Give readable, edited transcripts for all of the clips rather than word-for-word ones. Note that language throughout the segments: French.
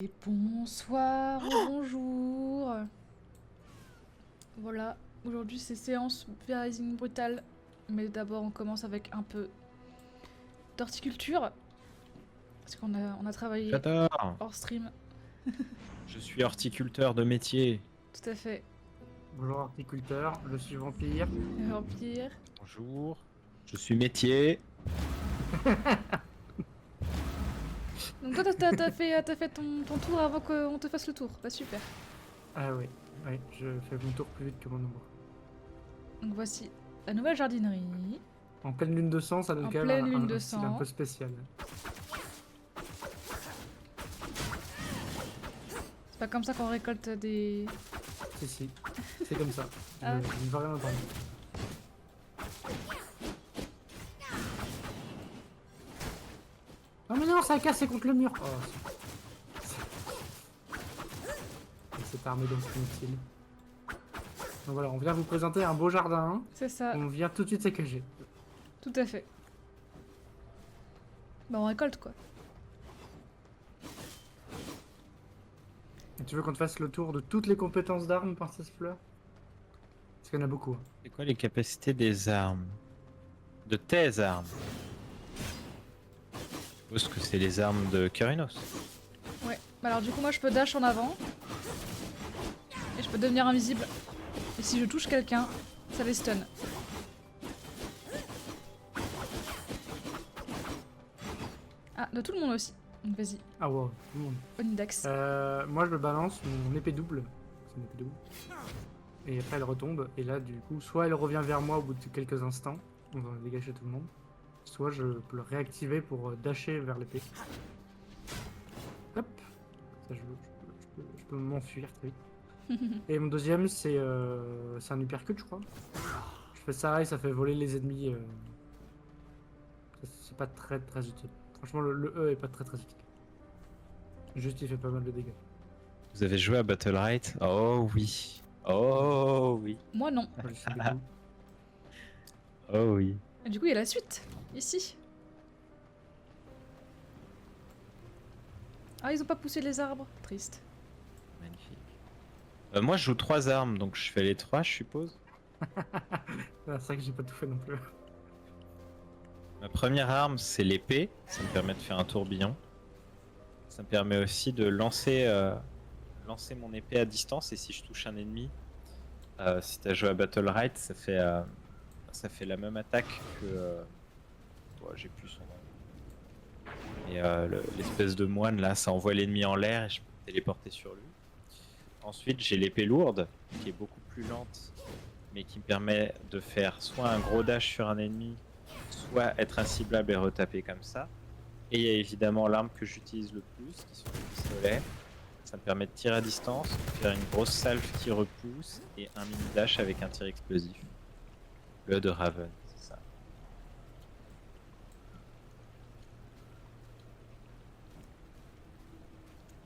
Et bonsoir, bonjour. Voilà, aujourd'hui c'est séance Rising Brutal. Mais d'abord on commence avec un peu d'horticulture. Parce qu'on a travaillé J'adore. hors stream. Je suis horticulteur de métier. Tout à fait. Bonjour horticulteur, je suis vampire. Vampire. Bonjour. Je suis métier. Donc toi t'as fait ton tour avant qu'on te fasse le tour. Bah super. Ah oui, oui, je fais mon tour plus vite que mon ombre. Donc voici la nouvelle jardinerie. En pleine lune de sang, ça donne En quand même pleine lune de un style un sang. peu spécial. C'est pas comme ça qu'on récolte des... Si, c'est comme ça. Ah. Je ne veux rien entendre. Oh mais non, ça a cassé contre le mur. Oh, c'est armé donc inutile. Donc voilà, on vient vous présenter un beau jardin. C'est ça, On vient tout de suite s'écager. tout à fait. Bah on récolte quoi. Et tu veux qu'on te fasse le tour de toutes les compétences d'armes, Princesse Fleur? Parce qu'il y en a beaucoup. Hein. C'est quoi les capacités des armes? De tes armes? Je suppose que c'est les armes de Kyrinos. Ouais, bah alors du coup moi je peux dash en avant. Et je peux devenir invisible. Et si je touche quelqu'un, ça les stun. Ah, de tout le monde aussi. Donc vas-y, Ah wow, tout le monde. Onidax. Moi je me balance mon épée double. C'est une épée double. Et après elle retombe. Et là du coup, soit elle revient vers moi au bout de quelques instants. On va dégager tout le monde. Soit je peux le réactiver pour dasher vers l'épée. Hop. Ça je peux m'enfuir très vite. Et mon deuxième c'est un uppercut je crois. Je fais ça et ça fait voler les ennemis. C'est pas très utile. Franchement le E est pas très utile. Juste il fait pas mal de dégâts. Vous avez joué à Battle Right? Oh oui. Oh oui. Moi non. Je suis debout. Oh oui. Et du coup il y a la suite. Ici. Ah, ils ont pas poussé les arbres. Triste. Magnifique. Moi je joue 3 armes, donc je fais les 3 je suppose. Ah, c'est vrai que j'ai pas tout fait non plus. Ma première arme c'est l'épée. Ça me permet de faire un tourbillon. Ça me permet aussi de lancer mon épée à distance, et si je touche un ennemi, si tu as joué à Battle Right, ça fait la même attaque que... j'ai plus son nom. Et l'espèce de moine là, ça envoie l'ennemi en l'air et je peux me téléporter sur lui. Ensuite j'ai l'épée lourde, qui est beaucoup plus lente, mais qui me permet de faire soit un gros dash sur un ennemi, soit être inciblable et retaper comme ça. Et il y a évidemment l'arme que j'utilise le plus, qui sont les pistolets. Ça me permet de tirer à distance, faire une grosse salve qui repousse, et un mini dash avec un tir explosif. Le de Raven, c'est ça.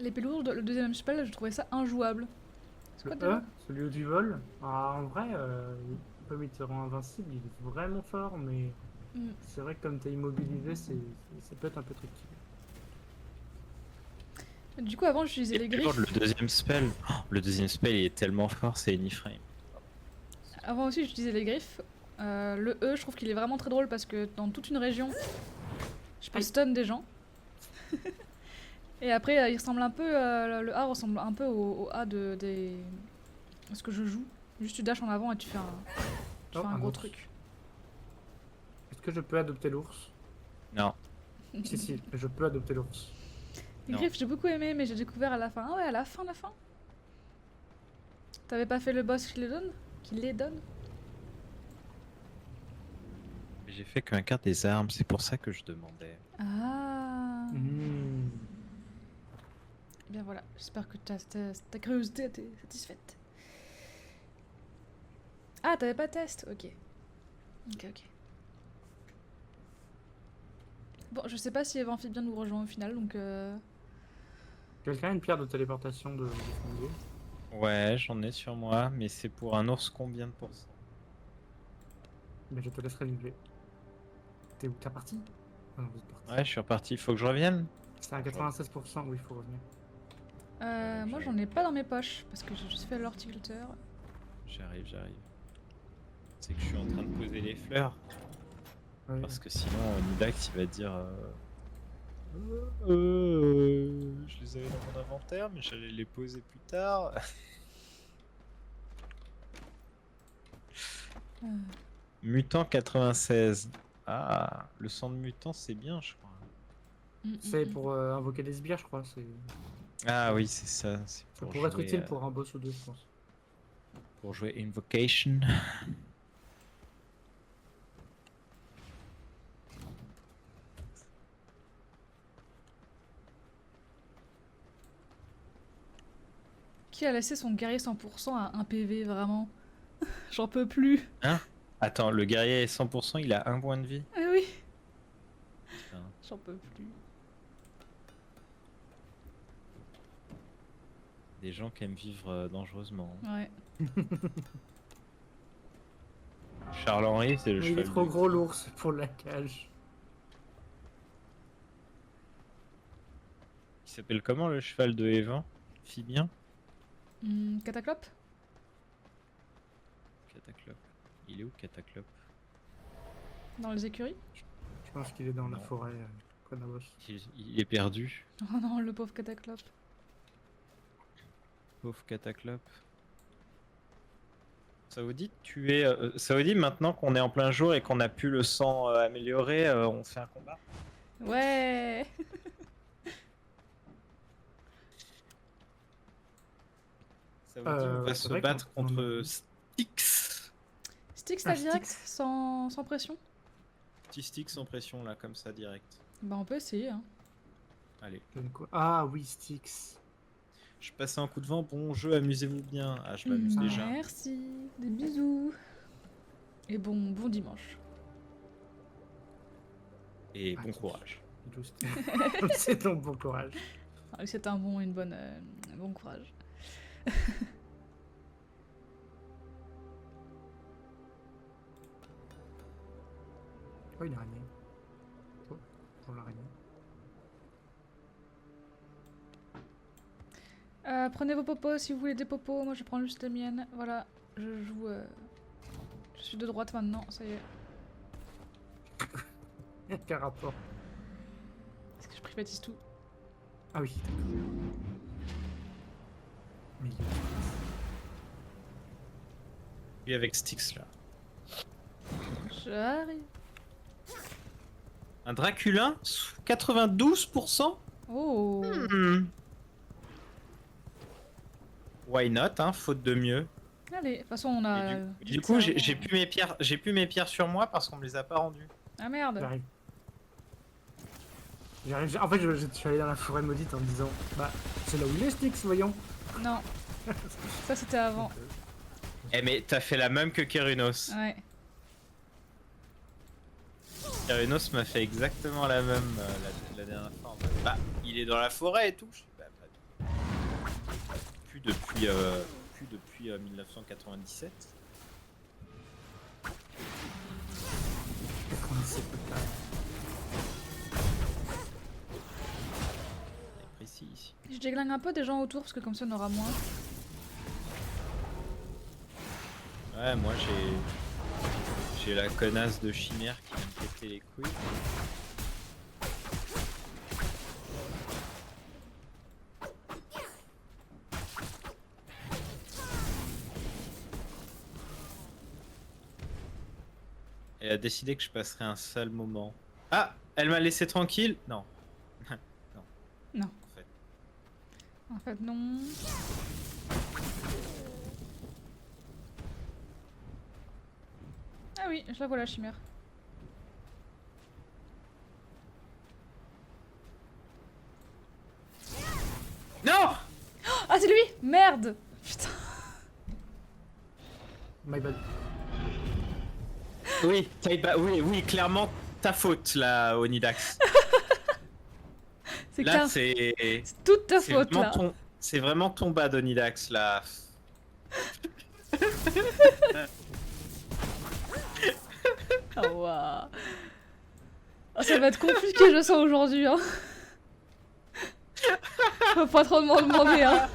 L'épée lourde, le deuxième spell, je trouvais ça injouable. C'est quoi Le déjà E, celui du vol, en vrai, comme il te rend invincible, il est vraiment fort, mais c'est vrai que comme t'es immobilisé, ça peut être un peu tricky. Du coup avant j'utilisais les griffes. Le deuxième spell, le deuxième spell il est tellement fort, c'est Anyframe. Avant aussi j'utilisais les griffes. Le E, je trouve qu'il est vraiment très drôle parce que dans toute une région, je peux Aïe. stun des gens. Et après, il ressemble un peu, le A ressemble un peu au A de ce que je joue. Juste tu dashes en avant et tu fais un gros autre. truc. Est-ce que je peux adopter l'ours? Non, Si, je peux adopter l'ours. Les Non. griffes, j'ai beaucoup aimé, mais j'ai découvert à la fin. Ah ouais, à la fin. T'avais pas fait le boss qui les donne? j'ai fait qu'un quart des armes, c'est pour ça que je demandais. Ah. Mmh. Eh bien voilà, j'espère que ta curiosité a été satisfaite. Ah, t'avais pas de test? Ok. Ok. Bon, je sais pas si Amphibien nous rejoint au final, donc Quelqu'un a une pierre de téléportation de Fangio? Ouais, j'en ai sur moi, mais c'est pour un ours combien de pourcents? Mais je te laisserai livrer. T'es où? T'es parti? Ah non, vous êtes parti. Ouais, je suis reparti, faut que je revienne? C'est à 96%, oui, il faut revenir. Moi j'en ai pas dans mes poches parce que j'ai juste fait l'horticulteur. J'arrive. C'est que je suis en train de poser les fleurs. Ouais. Parce que sinon, Nidax il va dire. Je les avais dans mon inventaire, mais j'allais les poser plus tard. Mutant 96. Ah, le sang de mutant c'est bien, je crois. C'est pour invoquer des sbires, je crois. Ah oui, c'est ça. C'est Ça pour pourrait être jouer, utile pour un boss ou deux, je pense. pour jouer Invocation. Qui a laissé son guerrier 100% à 1 PV vraiment? J'en peux plus. Attends, le guerrier est 100%, il a un point de vie. Ah oui, Putain. j'en peux plus. Des gens qui aiment vivre dangereusement. Ouais. Charles-Henri, c'est le Mais il cheval est trop de- gros l'ours pour la cage. Il s'appelle comment le cheval de Evan? Phibien? Cataclope? Cataclope. Il est où Cataclope? Dans les écuries? Je pense qu'il est dans la Non. forêt, près d'un boss. Il est perdu. Oh non, le pauvre Cataclope. Pauvre Cataclope. Ça vous dit de tuer. Ça vous dit maintenant qu'on est en plein jour et qu'on a pu le sang amélioré, on fait un combat? Ouais. Ça vous dit, on va ouais, se c'est vrai battre qu'on- contre Styx. Styx, Ah, t'as direct? Styx. Sans pression? Petit Styx sans pression là, comme ça direct. Bah on peut essayer hein. Allez. Donne quoi Ah oui, Styx. Je passe un coup de vent, bon jeu, amusez-vous bien. Ah, je m'amuse déjà. Merci. Des bisous. Et bon dimanche. Et Ah, bon qui- courage. Juste. C'est donc bon courage. Ah, c'est un bon courage. Oh, une araignée. Oh, pour l'araignée. Prenez vos popos si vous voulez des popos. Moi je prends juste les miennes. Voilà, je joue. Je suis de droite maintenant, ça y est. Quel rapport Parce que je privatise tout. Ah oui. Mais Lui avec Styx là. J'arrive. Un Draculin 92%. Oh. Why not, hein, faute de mieux. Allez, de toute façon on a. Et du vite coup, ça j'ai avant. plus mes pierres sur moi parce qu'on me les a pas rendues. Ah merde. j'arrive. En fait, je suis allé dans la forêt maudite en me disant bah, c'est là où il est Styx, voyons. Non. Ça c'était avant. Donc, Eh mais t'as fait la même que Kerunos. Ouais. Kerunos m'a fait exactement la même la dernière fois. En mode, bah, il est dans la forêt et tout. Je dis, bah, pas du- plus depuis 1997. qu'est-ce qu'on essaie de faire C'est précis ici. Je déglingue un peu des gens autour parce que comme ça on aura moins. Ouais, moi j'ai la connasse de chimère qui vient me péter les couilles. Elle a décidé que je passerais un sale moment. Ah, elle m'a laissé tranquille? Non. Non. En fait. En fait non. Ah oui, je la vois la chimère. Non! Ah c'est lui! Merde! Putain. My bad. Oui, oui, clairement ta faute là, Onidax. C'est Là, clair. c'est C'est toute ta c'est faute vraiment là. c'est vraiment ton bad, Onidax là. Ah waouh. Ah, ça va être compliqué je sens aujourd'hui hein. Faut pas trop m'en demander, hein.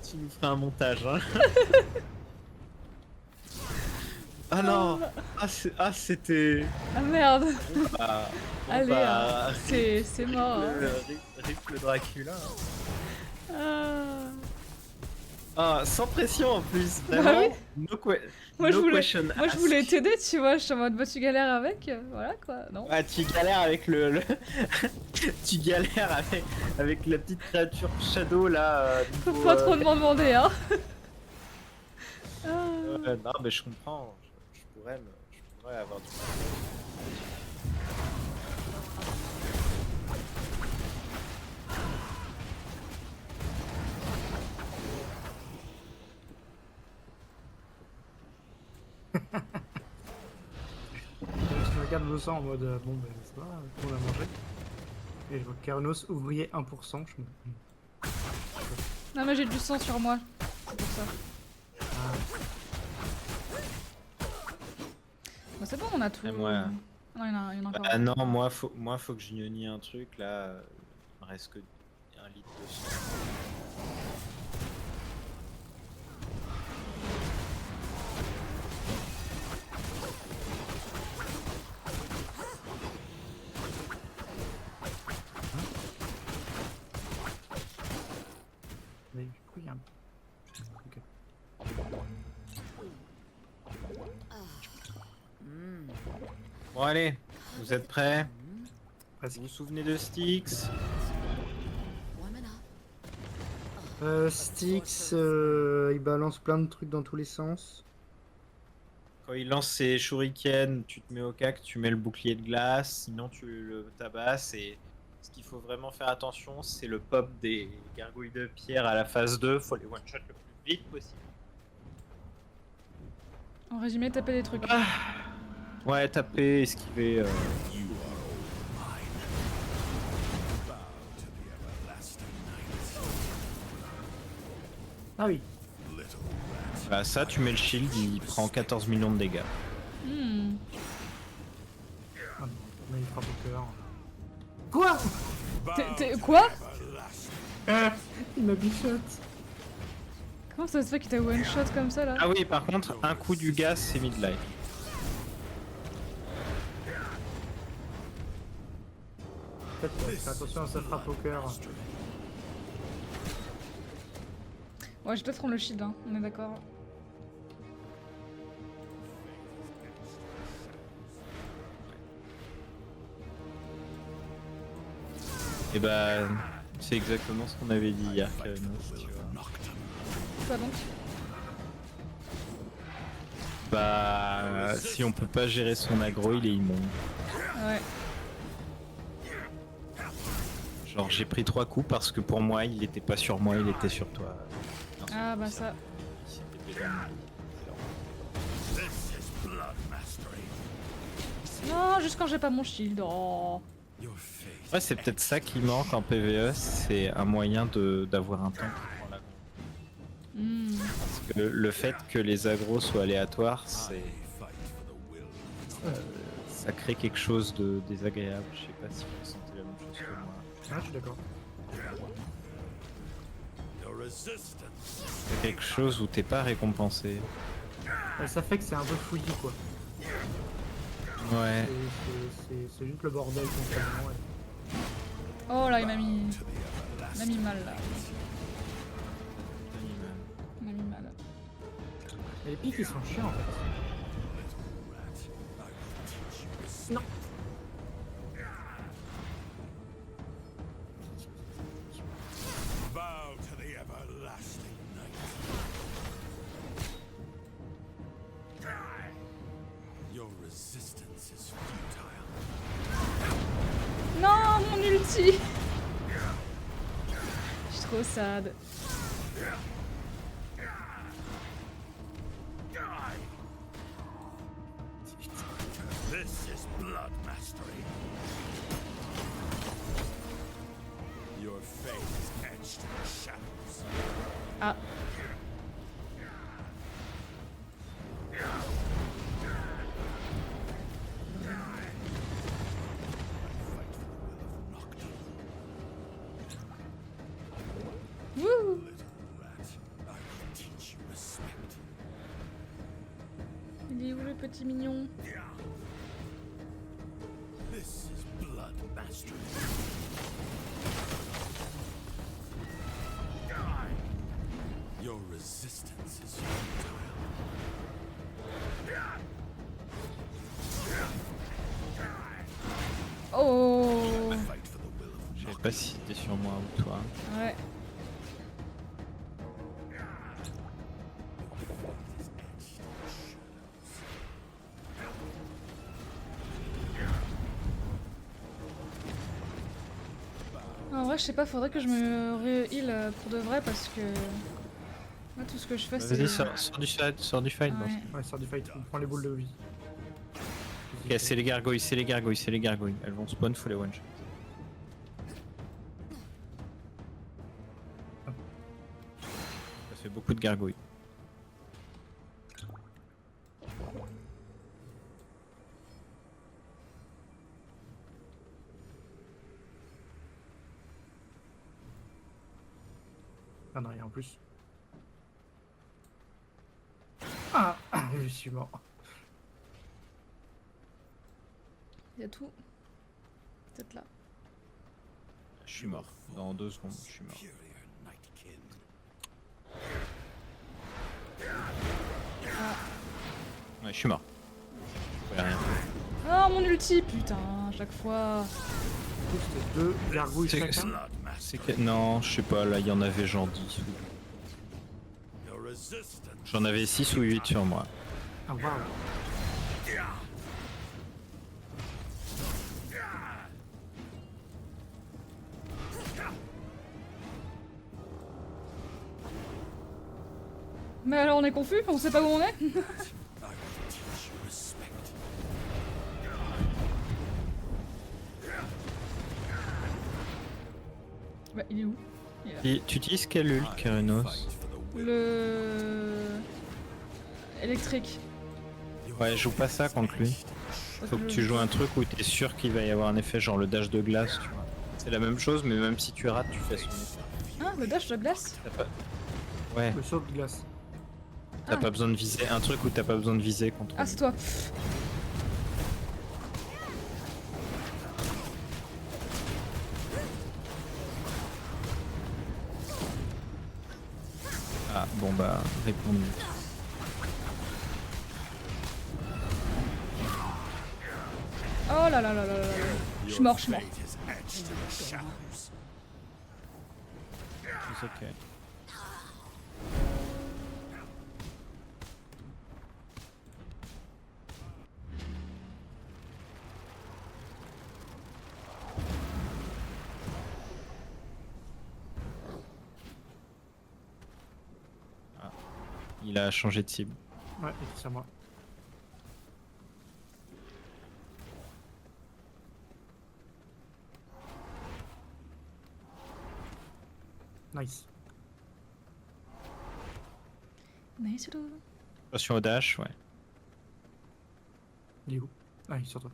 Tu nous feras un montage, hein. Ah non. C'était... Ah merde. Bah, Allez, bah, c'est mort. Hein. Rip le Dracula. Ah. Ah, sans pression en plus, Bah vraiment. oui. Moi, je voulais- question Moi je asked. voulais t'aider, tu vois, je suis en mode bah tu galères avec, voilà quoi, non. Ah, tu galères avec tu galères avec la petite créature Shadow là. Faut niveau, pas trop m'en demander, hein. Ah. non, mais je comprends. Je pourrais avoir du mal. Je regarde le sang en mode bon ben ça va, tout le monde a mangé. Et je vois Kernos ouvrier 1%. Je me... Non mais j'ai du sang sur moi, c'est pour ça. Ah, Bah c'est bon, on a tout. Et moi- Non, il y en a encore. Ah non, moi faut que je gnognie un truc là. Il me reste que 1 litre de sang. mais du coup il y a un... Ok. Bon allez, vous êtes prêts? Presque. Vous vous souvenez de Styx? Styx, il balance plein de trucs dans tous les sens. Quand il lance ses shurikens, tu te mets au cac, tu mets le bouclier de glace, sinon tu le tabasses. Et ce qu'il faut vraiment faire attention, c'est le pop des gargouilles de pierre à la phase 2. Faut les one-shot le plus vite possible. En résumé, taper des trucs. Ouais, taper, esquiver. Ah oui. Bah ça, tu mets le shield, il prend 14 millions de dégâts. Hmm. Ah non, mais il frappe au cœur. Quoi? Quoi? Il m'a bichot. Comment ça se fait qu'il t'a one shot comme ça là? Ah oui, par contre, un coup du gaz, c'est mid-life. Fais attention à sa frappe au cœur. Ouais, je vais peut-être prendre le shield, hein. On est d'accord. Et bah, c'est exactement ce qu'on avait dit hier, Keranos, tu vois. Quoi donc? Bah, si on peut pas gérer son aggro, il est immonde. Ouais. Genre, j'ai pris 3 coups parce que pour moi, il était pas sur moi, il était sur toi. Ah bah ça. Il s'était pété dans Non, juste quand j'ai pas mon shield. Oh. Ouais, c'est peut-être ça qui manque en PvE, c'est un moyen d'avoir un temps qui prend l'aggro. Hmm. Parce que le fait que les aggros soient aléatoires, ça crée quelque chose de désagréable. Je sais pas si vous ressentez la même chose que moi. Ah, je suis d'accord. C'est quelque chose où t'es pas récompensé. Ça fait que c'est un peu fouillis quoi. Ouais. C'est juste le bordel constamment. Ouais. Oh là, il m'a mis mal là. Il m'a mis mal. Mais les pics ils sont chiants en fait. Non. Bow to the everlasting night. Your resistance is futile. Non, mon ulti. Je suis trop sad. This is blood mastery. Your fate is etched in the shadows. Ah. Fight for the will of Nocturne. petit mignon. This is blood mastery. Your resistance is futile. Oh Fight for the will of Je savais pas si c'était sur moi ou toi. ouais. En vrai, je sais pas, faudrait que je me re-heal pour de vrai parce que. Moi, tout ce que je fais, c'est. Vas-y, sors du fight. Bon. Ouais. Ouais, sort du fight, on prend les boules de vie. Ok, c'est les gargouilles, c'est les gargouilles, c'est les gargouilles. Elles vont spawn, faut les one shot. Ça fait beaucoup de gargouilles. Ah non, rien en plus. Ah, je suis mort. Il y a tout. Peut-être là. Je suis mort. Dans 2 secondes, je suis mort. superior nightkin. Ouais, je suis mort. Je pouvais rien. Oh mon ulti, putain, à chaque fois. Du coup, c'était 2 gargouilles C'est- chacun. Blood mastery. C'est que... Non, je sais pas, là il y en avait genre 10 ou... Your resistance. J'en avais 6 ou 8 sur moi. Ah waouh. Mais alors on est confus, on sait pas où on est. I will teach you respect. Bah, il est où? Il est là. Et tu utilises quel ult, Keranos? Fight for the will. Le. Électrique. Ouais, joue pas ça contre lui. Faut que tu joues un truc où t'es sûr qu'il va y avoir un effet, genre le dash de glace, tu vois. C'est la même chose, mais même si tu rates, tu fais son effet. Ah, le dash de glace? T'as pas... Ouais, Le saut de glace. t'as Ah. pas besoin de viser. Un truc où t'as pas besoin de viser contre Ah, lui. c'est toi. Ah, bon bah, réponds. Oh là là là là là là. Je suis mort, je suis mort. Fate is etched in the shadows. C'est ok. Ah. Il a changé de cible. Ouais, et c'est à moi. Nice. Nice. Attention au dash, ouais. Il est où? Ah, il est sur toi.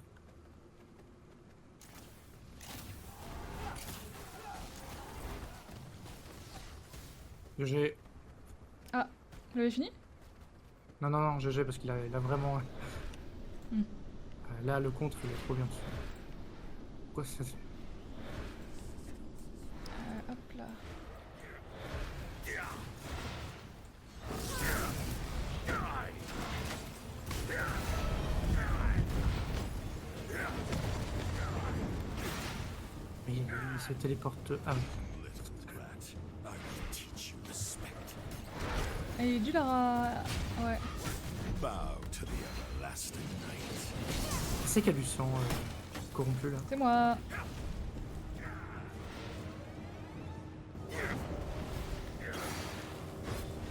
GG. Vous l'avez fini? Non, non, non, GG parce qu'il a, il a vraiment. Hmm. Là, le contre, il est trop bien. Quoi ça c'est? Hop là. Mais il se téléporte. Ah oui. Little brat, I will teach you respect. Ah, il est dû la. Ouais. Bow to the everlasting night. C'est qu'il y a du sang corrompu là. C'est moi.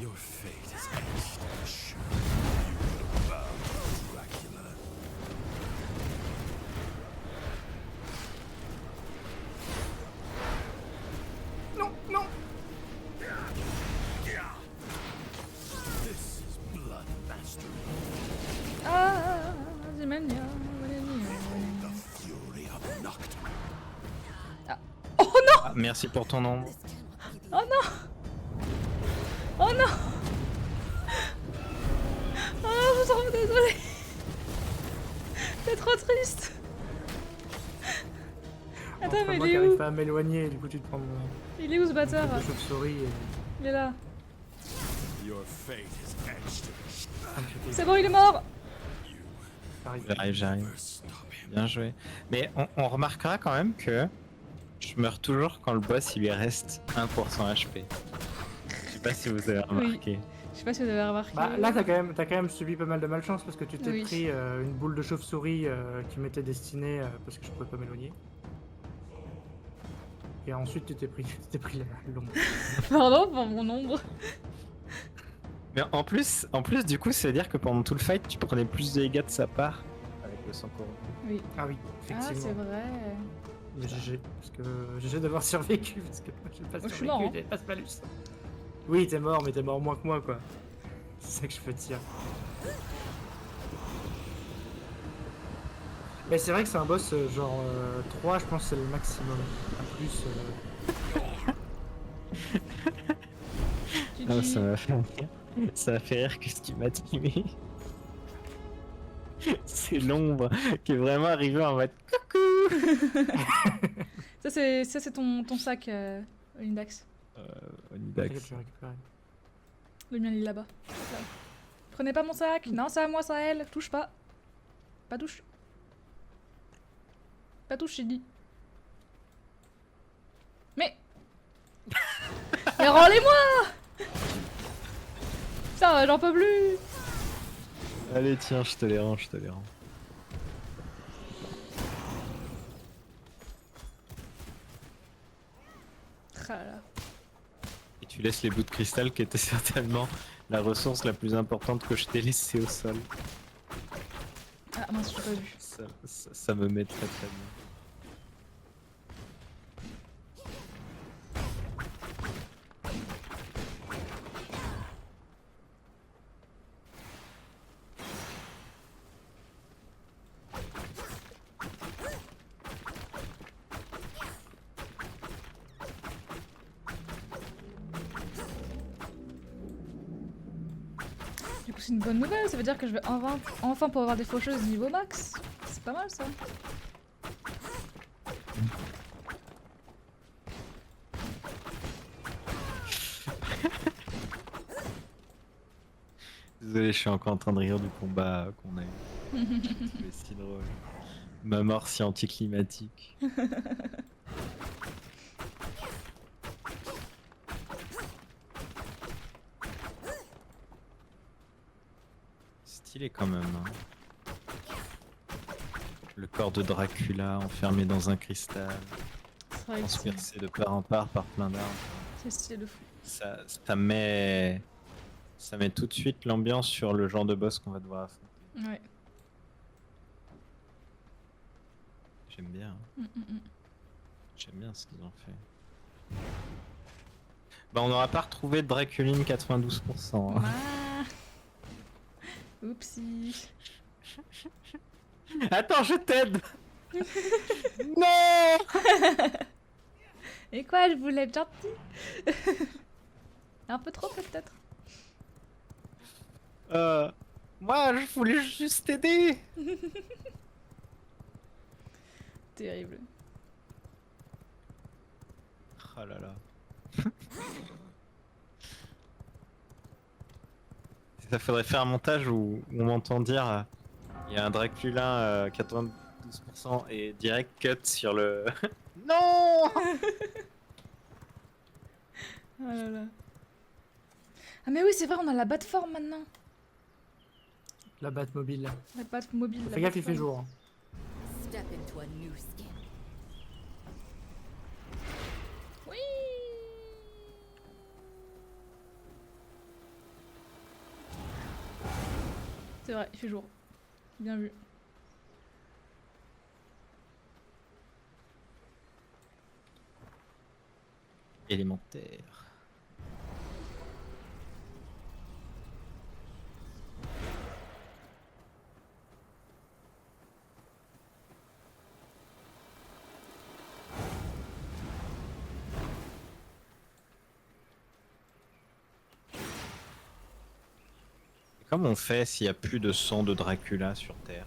Your fate is etched in the shadows. You will bow to Dracula. Non, non! This is blood mastery. Ah, Zemania. The fury of Nocturne. Ah, merci pour ton nom. Oh non! Oh non! Oh, je suis trop désolée! triste. Attends, mais moi il qui est arrive où? pas à m'éloigner, du coup tu te prends mon Il est où ce bâtard? de chauve-souris et... Il est là. Your fate is etched in stone. Ah, j'étais- C'est bon, il est mort. j'arrive. J'arrive. Stop him. Bien joué. Mais on remarquera quand même que je meurs toujours quand le boss il lui reste 1% HP. Je sais pas si vous avez remarqué. Je sais pas si vous avez remarqué. Bah, là, t'as quand même subi pas mal de malchance parce que tu t'es Oui. pris une boule de chauve-souris qui m'était destinée parce que je pouvais pas m'éloigner. Et ensuite, tu t'es pris, tu t'es pris l'ombre. Pardon pour mon ombre. Mais en plus, du coup, ça veut dire que pendant tout le fight, tu prenais plus de dégâts de sa part avec le sang corrompu. Oui. Ah oui, Ah, c'est effectivement. vrai. Mais GG, parce que GG d'avoir survécu, parce que moi j'ai pas je suis survécu, mort, hein. j'avais pas ce malus. Oui, t'es mort, mais t'es mort moins que moi, quoi. C'est ça que je peux te dire. Mais c'est vrai que c'est un boss genre 3, je pense que c'est le maximum. À plus... GG. Ah, ça m'a fait rire. Ça m'a fait rire que ce qui m'a tué. C'est l'ombre qui est vraiment arrivé en mode coucou. Ça, c'est ton sac, Lindax. Onidax. T'inquiète, je vais récupérer. Le mien, il est là-bas. Là. Prenez pas mon sac. Non, c'est à moi, ça à elle. Touche pas. Pas touche. Pas touche, j'ai dit. Mais... Mais rends-les-moi. Putain, j'en peux plus. Allez, tiens, je te les rends, je te les rends. Ah là là. Et tu laisses les bouts de cristal qui étaient certainement la ressource la plus importante que je t'ai laissée au sol. Ah mince, je l'ai pas vu. Ça me met très très bien. Du coup, c'est une bonne nouvelle. Ça veut dire que je vais enfin pouvoir avoir des faucheuses niveau max. C'est pas mal ça. Désolé, je suis encore en train de rire du combat qu'on a eu. C'est si drôle. Ma mort si anticlimatique. Stylé quand même. Hein. Le corps de Dracula enfermé dans un cristal, C'est vrai que transpercé de part en part par plein d'armes. c'est stylé de fou. Ça met tout de suite l'ambiance sur le genre de boss qu'on va devoir affronter. Ouais. J'aime bien. Hein. J'aime bien ce qu'ils ont fait. Bah on n'aura pas retrouvé Draculine 92%. Hein. Ah. Oupsie. Attends, je t'aide. Non. Et quoi, je voulais être gentil. Un peu trop peut-être. Moi, je voulais juste t'aider. Terrible. Oh là là. Ça faudrait faire un montage où on m'entend dire il y a un Dracula 92% et direct cut sur le. Non. Oh là là. Ah mais oui, c'est vrai, on a la Batform maintenant. La batte mobile. La Bat mobile. la Fais gaffe, il fait Batform. jour. Hein. Step into a new skin. Oui. C'est vrai, il fait jour. Bien vu. Élémentaire. Comment on fait s'il n'y a plus de sang de Dracula sur Terre?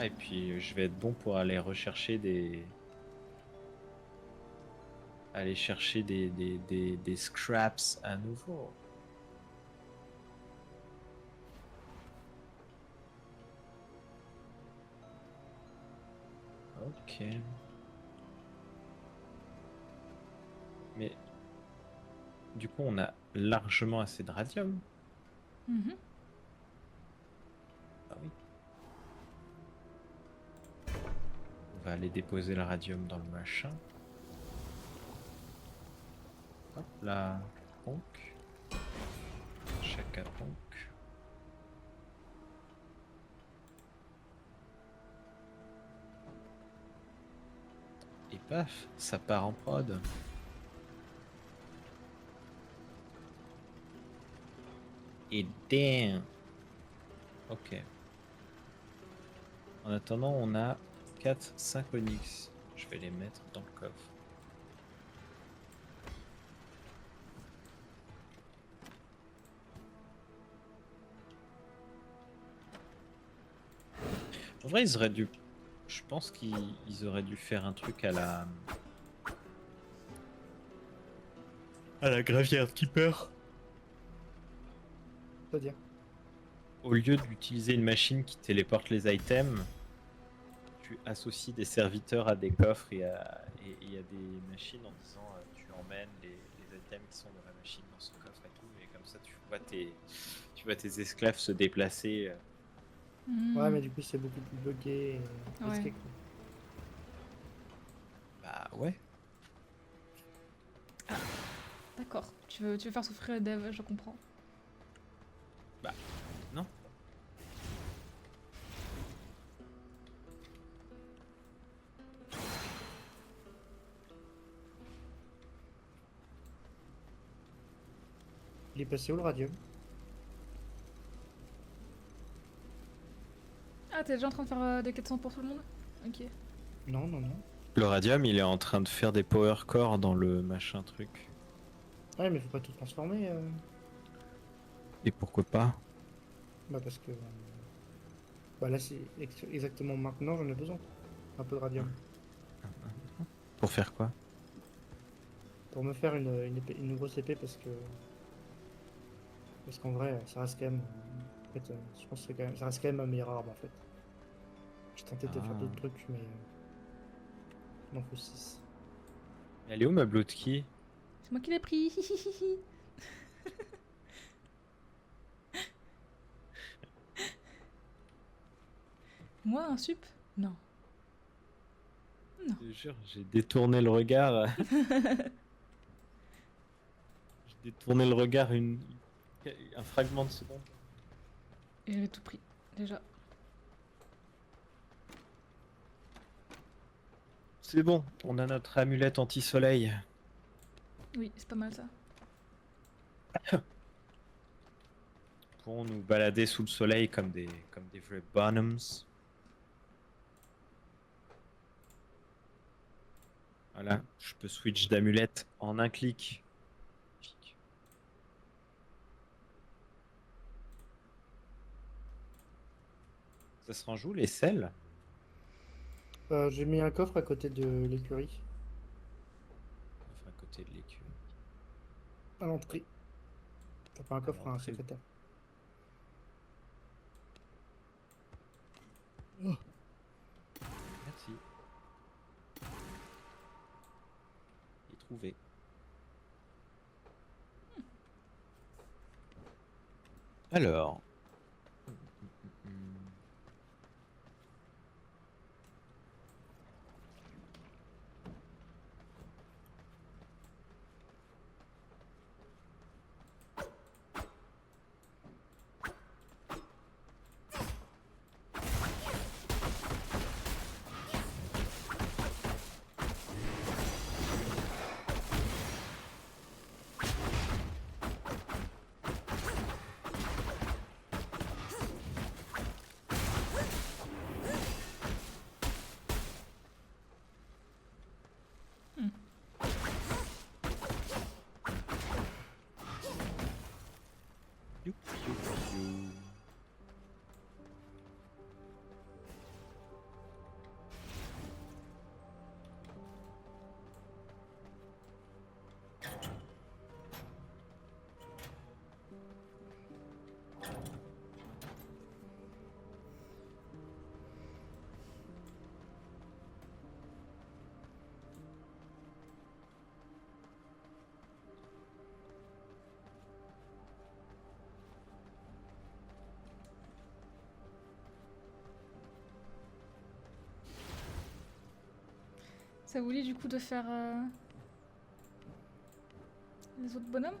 Ah, et puis je vais être bon pour aller rechercher des... Aller chercher des scraps à nouveau. Ok. Mais du coup, on a largement assez de radium. Mhm. Ah oui. On va aller déposer le radium dans le machin. Hop là. Ponk. Chaka ponk. Et paf, ça part en prod. Et damn. Ok. En attendant, on a 4-5 onyx. Je vais les mettre dans le coffre. En vrai, ils auraient dû... Je pense qu'ils auraient dû faire un truc à la... À la Graveyard Keeper. C'est-à-dire. Au lieu d'utiliser une machine qui téléporte les items, tu associes des serviteurs à des coffres et à des machines en disant tu emmènes les items qui sont dans la machine dans ce coffre et tout, et comme ça tu vois tes esclaves se déplacer. Ouais, Mhm. mais du coup, c'est beaucoup plus buggé et Ouais. risqué, quoi. Bah ouais. D'accord. Tu veux faire souffrir les devs, je comprends. Bah non. Il est passé où le radium? Ah, t'es déjà en train de faire des 400 pour tout le monde? Ok. Non, non, non. Le radium, il est en train de faire des power core dans le machin truc. Ouais, mais faut pas tout transformer. Et pourquoi pas? Bah, parce que. Bah, là, c'est exactement maintenant, j'en ai besoin. Un peu de radium. Pour faire quoi? Pour me faire une grosse épée, parce que. Parce qu'en vrai, ça reste quand même. En fait, je pense que ça reste quand même ma meilleure arme, en fait. J'ai tenté de faire d'autres trucs, mais. Il en faut 6. Elle est où ma Bloodkey? C'est moi qui l'ai pris. Hihihihi. Moi, un sup? Non. Je te jure, j'ai détourné le regard. J'ai détourné le regard un fragment de seconde. Et j'avais tout pris, déjà. C'est bon, on a notre amulette anti-soleil. Oui, c'est pas mal ça. Pourrons nous balader sous le soleil comme des vrais bonhommes. Voilà, je peux switch d'amulette en un clic. Ça se range où les selles? J'ai mis un coffre à côté de l'écurie, Enfin, à côté de l'écurie. à l'entrée. T'as pas un coffre, un l'entrée. secrétaire. Merci. Et trouvé. Alors. Ça vous dit du coup de faire les autres bonhommes?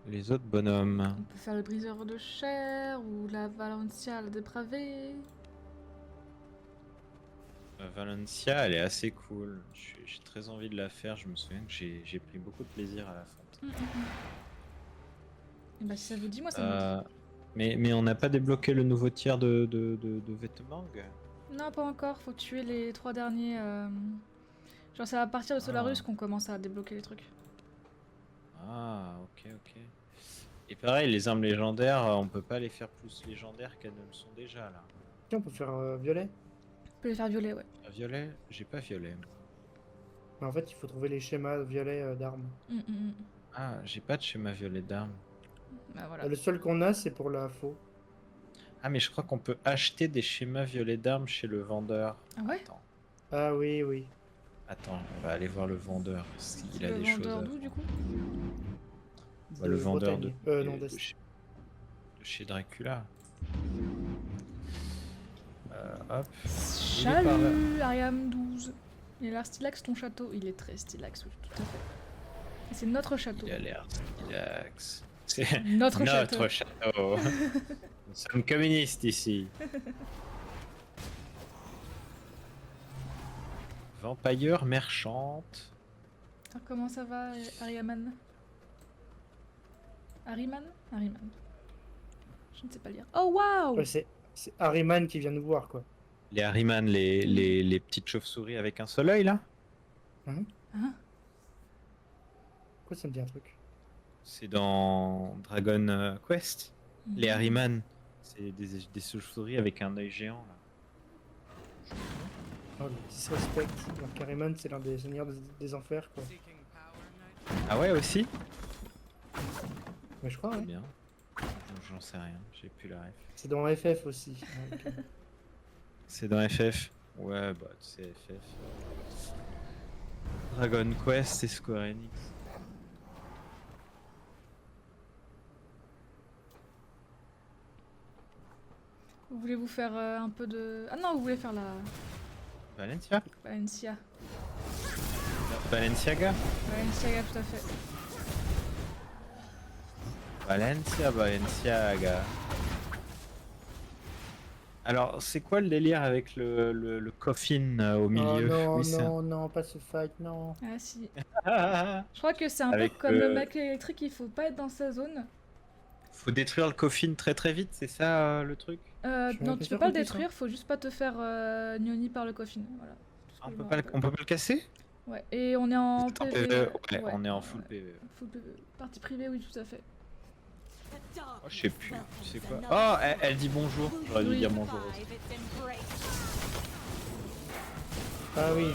Les autres bonhommes. On peut faire le briseur de chair ou la Valencia la dépravée. Valencia, elle est assez cool. J'ai très envie de la faire. Je me souviens que j'ai pris beaucoup de plaisir à la fontaine. Et bah si ça vous dit, moi ça me dit. Mais on n'a pas débloqué le nouveau tiers de vêtements. Non, pas encore, faut tuer les 3 derniers. Genre c'est à partir de Solarus qu'on commence à débloquer les trucs. Ah, ok. Et pareil, les armes légendaires, on peut pas les faire plus légendaires qu'elles ne le sont déjà là. Tiens, on peut faire violet. On peut les faire violer, ouais. Ah, violet? J'ai pas violet. Mais en fait, il faut trouver les schémas violets d'armes. Ah, j'ai pas de schéma violet d'armes. Bah voilà. Le seul qu'on a, c'est pour la faux. Ah, mais je crois qu'on peut acheter des schémas violets d'armes chez le vendeur. Ah ouais? Ah oui, oui. Attends, on va aller voir le vendeur. S'il a Le des choses. vendeur d'où du coup? Bah, le vendeur de, Bretagne. Non, de d'Est. chez Dracula. Hop. Il est par là. Salut Ariam 12. Il a l'air stylax ton château. Il est très stylax, oui, tout à fait. Et c'est notre château. Il a l'air stylax. C'est Notre château. notre château. Nous sommes communistes ici. Vampire merchante. Alors, comment ça va, Ariaman? Ariman? Ariman. Je ne sais pas lire. Oh waouh! Ouais, c'est Harryman qui vient nous voir, quoi. Les Harriman, les petites chauves-souris avec un seul œil là. Hein? Pourquoi ça me dit un truc? C'est dans Dragon Quest. Les Mhm. Harriman, c'est des chauves-souris avec un œil géant là. Oh, le disrespect. Alors qu'Harryman, c'est l'un des seigneurs des enfers, quoi. Ah ouais aussi. Mais je crois, Très ouais. bien. J'en sais rien, j'ai plus la ref. C'est dans FF aussi. Ouais, ok. C'est dans FF. Ouais, bah tu sais FF. Dragon Quest, c'est Square Enix. Vous voulez vous faire un peu de... Ah non, vous voulez faire la Valencia? Valencia. Valenciaga? Valenciaga, tout à fait. Valenciaga. Alors, c'est quoi le délire avec le coffin au Oh milieu? non, Oui, c'est- non, pas ce fight, non. Ah si. Je crois que c'est un Avec peu comme le le- mec électrique, il faut pas être dans sa zone. Faut détruire le coffin très très vite, c'est ça le truc? Je suis Non, un peu tu sûr peux pas le qu'on puisse, détruire, faut juste pas te faire gnoni par le coffin. Voilà. Tout ce Ah, que on je peut me pas, rappelle. on peut pas le casser? Ouais, et on est en Attends, PV. ouais, on est en full PV. Full PV. Partie privée, oui, tout à fait. Oh, je sais plus, tu sais quoi? Oh, elle dit bonjour, j'aurais dû Oui. dire bonjour aussi. Ah oui.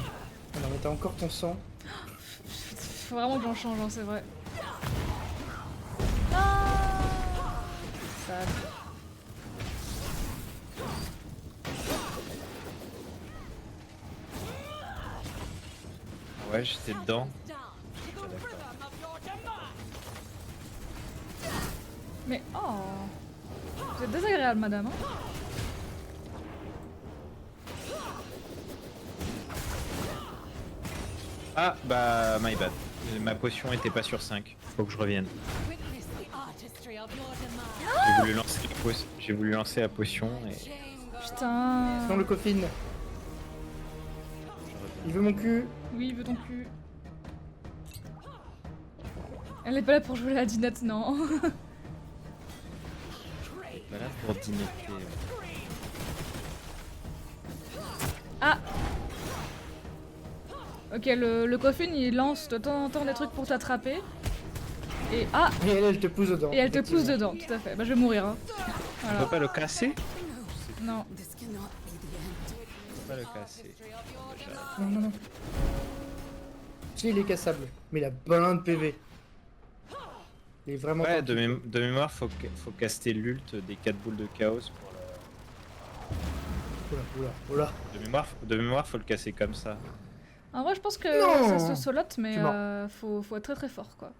Alors, mais t'as encore ton sang. Faut vraiment que j'en change, hein, c'est vrai. Ah ça... Ouais, j'étais dedans. Mais oh, vous êtes désagréable, madame. Hein. Ah, bah, my bad. Ma potion était pas sur 5. Faut que je revienne. J'ai voulu lancer la potion et... Putain. Dans le coffin. Il veut mon cul. Oui, veut ton cul. Elle est pas là pour jouer la dinette, non. Voilà pour dinetter. Ah. Ok, le coffin il lance de temps en temps des trucs pour t'attraper. Et ah, Et elle te pousse dedans. et elle te pousse effectivement. dedans, tout à fait. Bah je vais mourir. Hein. On Voilà. peut pas le casser? Non. This cannot be the end. On peut pas le casser. Non, non, non. Si, il est cassable. Mais il a plein de PV. Il est vraiment. Ouais, tanky, quoi. de mémoire, faut caster l'ult des 4 boules de chaos pour le... Oula. De mémoire, faut le casser comme ça. En vrai, je pense que Non. ça se solote, mais Je suis mort. faut être très très fort quoi.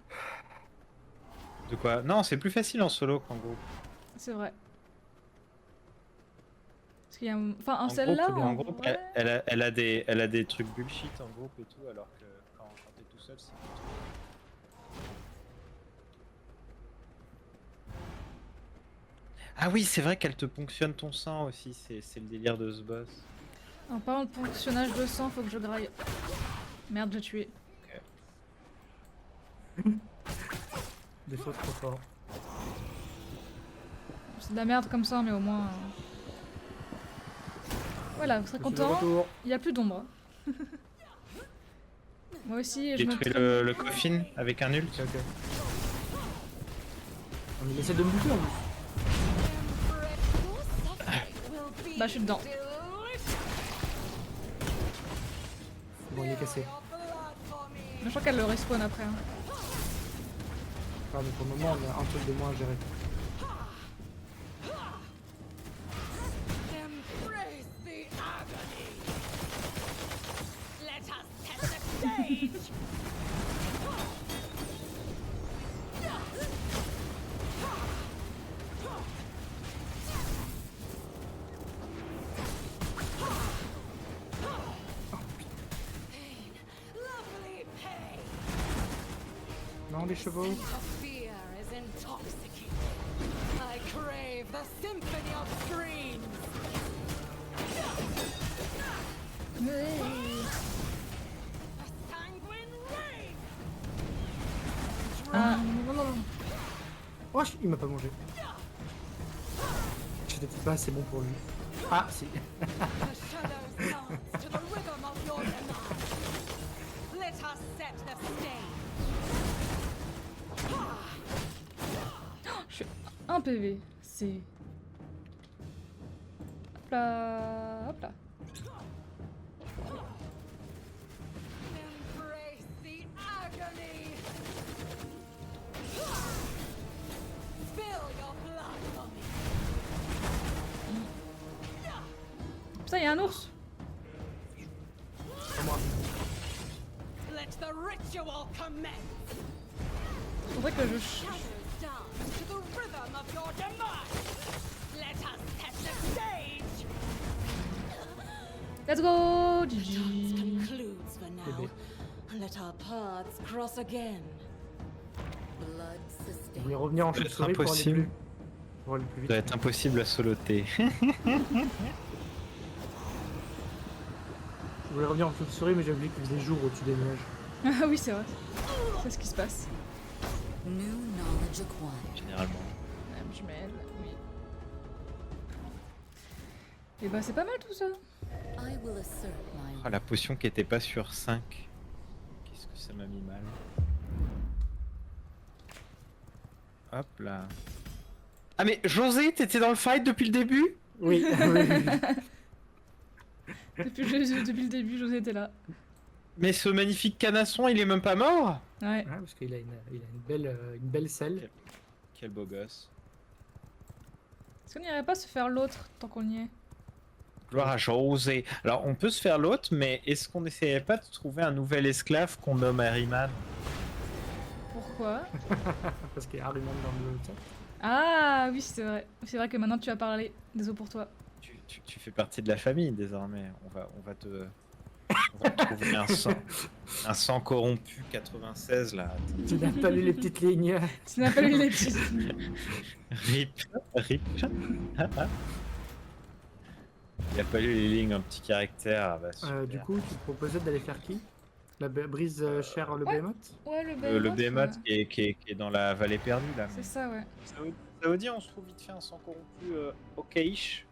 De quoi? Non, c'est plus facile en solo qu'en groupe. C'est vrai. Parce qu'il y a enfin, En celle-là, groupe, en en groupe, vrai... elle a des trucs bullshit en groupe et tout, alors que quand t'es tout seul, c'est pas tout. Ah oui, c'est vrai qu'elle te ponctionne ton sang aussi, c'est le délire de ce boss. En parlant de ponctionnage de sang, faut que je graille. Merde, j'ai tué. Des fois trop fort. C'est de la merde comme ça, mais au moins... Voilà, vous serez Je suis de content. retour. Il n'y a plus d'ombre. Moi aussi, je me Détruis traîne. le coffin avec un ult. Ok, ok. Oh, mais il essaie de me buter en plus. Bah, je suis dedans. Bon, il est cassé. Mais je crois qu'elle le respawn après. Hein. Enfin, mais pour le moment, on a un truc de moins à gérer. Embrace the agony. Let us set the stage. Pain, lovely pain. Non, les chevaux. Of fear is intoxicating. I crave the symphony of screams. A sanguine rain. Ah, Non, non, non. Oh, il m'a pas mangé. J'étais pas assez bon pour lui. Ah, si. The shadows dance to the rhythm of your demise. Let us set the stage. je suis 1 PV. C'est... Hop là, hop là. Embrace the agony. Spill your blood for me. Putain, il y a un ours. Pas moi. Let the ritual commence. Faudrait que je... Shadows dance to the rhythm of your demise. Let us set the stage. Let's go, Dance GG. concludes for now. Let our paths cross again. Blood Je sustained. voulais revenir en Ça doit être chauve-souris pour aller impossible. plus. Pour aller plus Ça vite. doit être impossible à soloter. Je voulais revenir en chauve-souris, mais j'ai oublié qu'il faisait jour au-dessus des nuages. Ah oui, c'est vrai. C'est ce qui se passe. New knowledge acquired. Généralement. Madame Jumelle, oui. Et bah c'est pas mal tout ça. I will assert my Oh, la potion qui était pas sur 5. Qu'est-ce que ça m'a mis mal. Hop là. Ah mais José, t'étais dans le fight depuis le début? Oui, oui, oui. Depuis le début, José était là. Mais ce magnifique canasson, il est même pas mort? Ouais. Ouais, parce qu'il a une belle selle. Quel beau gosse. Est-ce qu'on n'irait pas se faire l'autre tant qu'on y est? Gloire à José. Alors on peut se faire l'autre, mais est-ce qu'on essayerait pas de trouver un nouvel esclave qu'on nomme Harryman? Pourquoi? Parce qu'il y a Harryman dans le chat. Ah oui, c'est vrai. C'est vrai que maintenant tu as parlé. Désolé pour toi. Tu fais partie de la famille désormais. On va te trouver un sang corrompu 96 là. Tu n'as pas lu les petites lignes. Tu n'as pas lu les petits. Rip. Il a pas lu les lignes en petit caractère. Ah bah, super. Du coup, tu proposais d'aller faire qui? La brise chère le Ouais. Behemoth? Ouais, le Le Behemoth, Behemoth qui est dans la vallée perdue là. C'est ça, ouais. Ça veut dire on se trouve vite fait un sang corrompu okayish.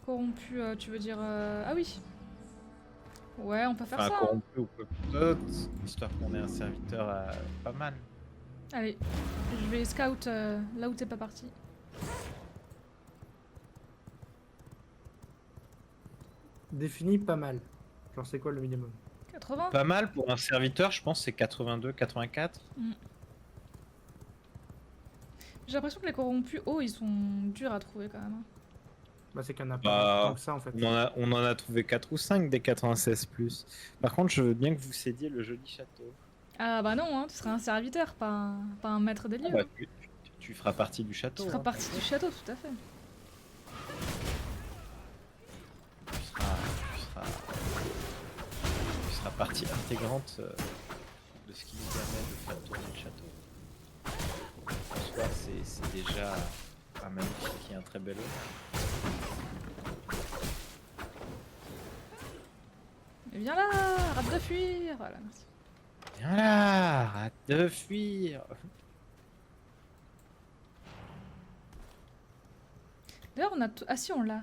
Corrompu, tu veux dire... Ah oui. Ouais, on peut faire Enfin ça. Hein. corrompu ou quoi que d'autre, histoire qu'on ait un serviteur pas mal. Allez, je vais scout là où t'es pas parti. Défini pas mal. Genre, c'est quoi le minimum? 80. Pas mal pour un serviteur, je pense c'est 82, 84. J'ai l'impression que les corrompus hauts, ils sont durs à trouver quand même. Hein. Bah, c'est qu'il y en a Bah, pas tant que ça en fait. On en a trouvé 4 ou 5 des 96 plus. Par contre, je veux bien que vous cédiez le joli château. Ah bah non, hein, tu seras un serviteur, pas un maître des lieux. Ah bah, tu feras partie du château. Tu feras hein. partie du château, tout à fait. partie intégrante de ce qui nous permet de faire tourner le château. En soi, c'est déjà un magnifique et un très bel honneur. Mais viens là, rate de fuir. Voilà, merci. Viens là, arrête de fuir. D'ailleurs, on a. Ah si, on l'a.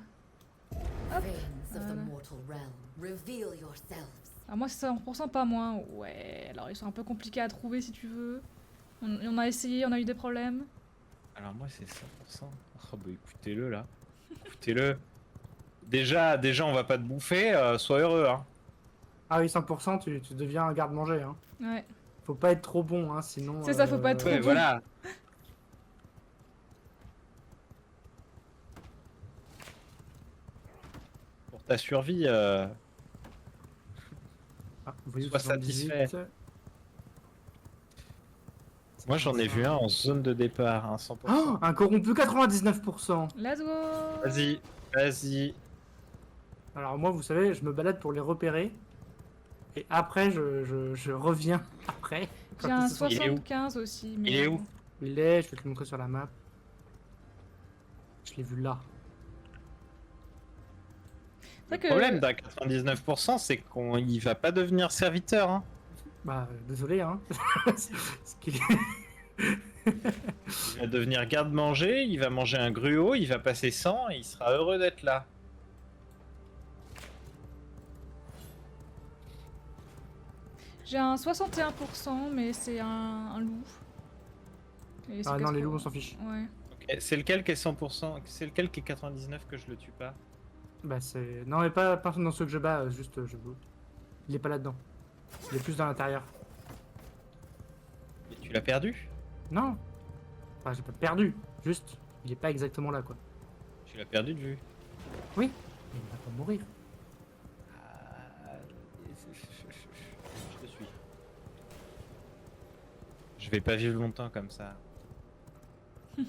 Hop. Reigns of Voilà. the mortal realm, reveal yourselves. Ah, moi, c'est 100%, pas moins. Ouais, alors ils sont un peu compliqués à trouver si tu veux. On a essayé, on a eu des problèmes. Alors moi c'est 100%. Oh bah écoutez-le là. Écoutez-le. Déjà on va pas te bouffer, sois heureux hein. Ah oui, 100%, tu deviens un garde-manger. Hein. Ouais. Faut pas être trop bon, hein, sinon. C'est ça, faut pas être trop Ouais bon. voilà. Pour ta survie, Ah, vous voyez, Sois 78. satisfait. moi j'en ai vu un en zone de départ, hein, 100%. Oh, un corrompu 99%. Let's go. Vas-y, vas-y. Alors moi, vous savez, je me balade pour les repérer. Et après, je reviens après. quand J'ai un ils se sont- Il est où 75 aussi. Mais Il est où Il est, je vais te le montrer sur la map. Je l'ai vu là. C'est vrai Le que- problème d'un 99%, c'est qu'il va pas devenir serviteur. Hein. Bah, désolé, hein. Ce qui- Il va devenir garde-manger, il va manger un gruau, il va passer 100 et il sera heureux d'être là. J'ai un 61%, mais c'est un loup. Et c'est Ah non, qu'est-ce les qu'on- loups, on s'en fiche. Ouais. Ok, c'est lequel qui est 100%? C'est lequel qui est 99 que je le tue pas? Bah, c'est. Non, mais pas personne dans ceux que je bats, juste je. Il est pas là-dedans. Il est plus dans l'intérieur. Et tu l'as perdu? Non. Enfin, j'ai pas perdu. Juste, il est pas exactement là, quoi. Tu l'as perdu de vue. Oui. Mais il va pas mourir. Je te suis. Je vais pas vivre longtemps comme ça. Mais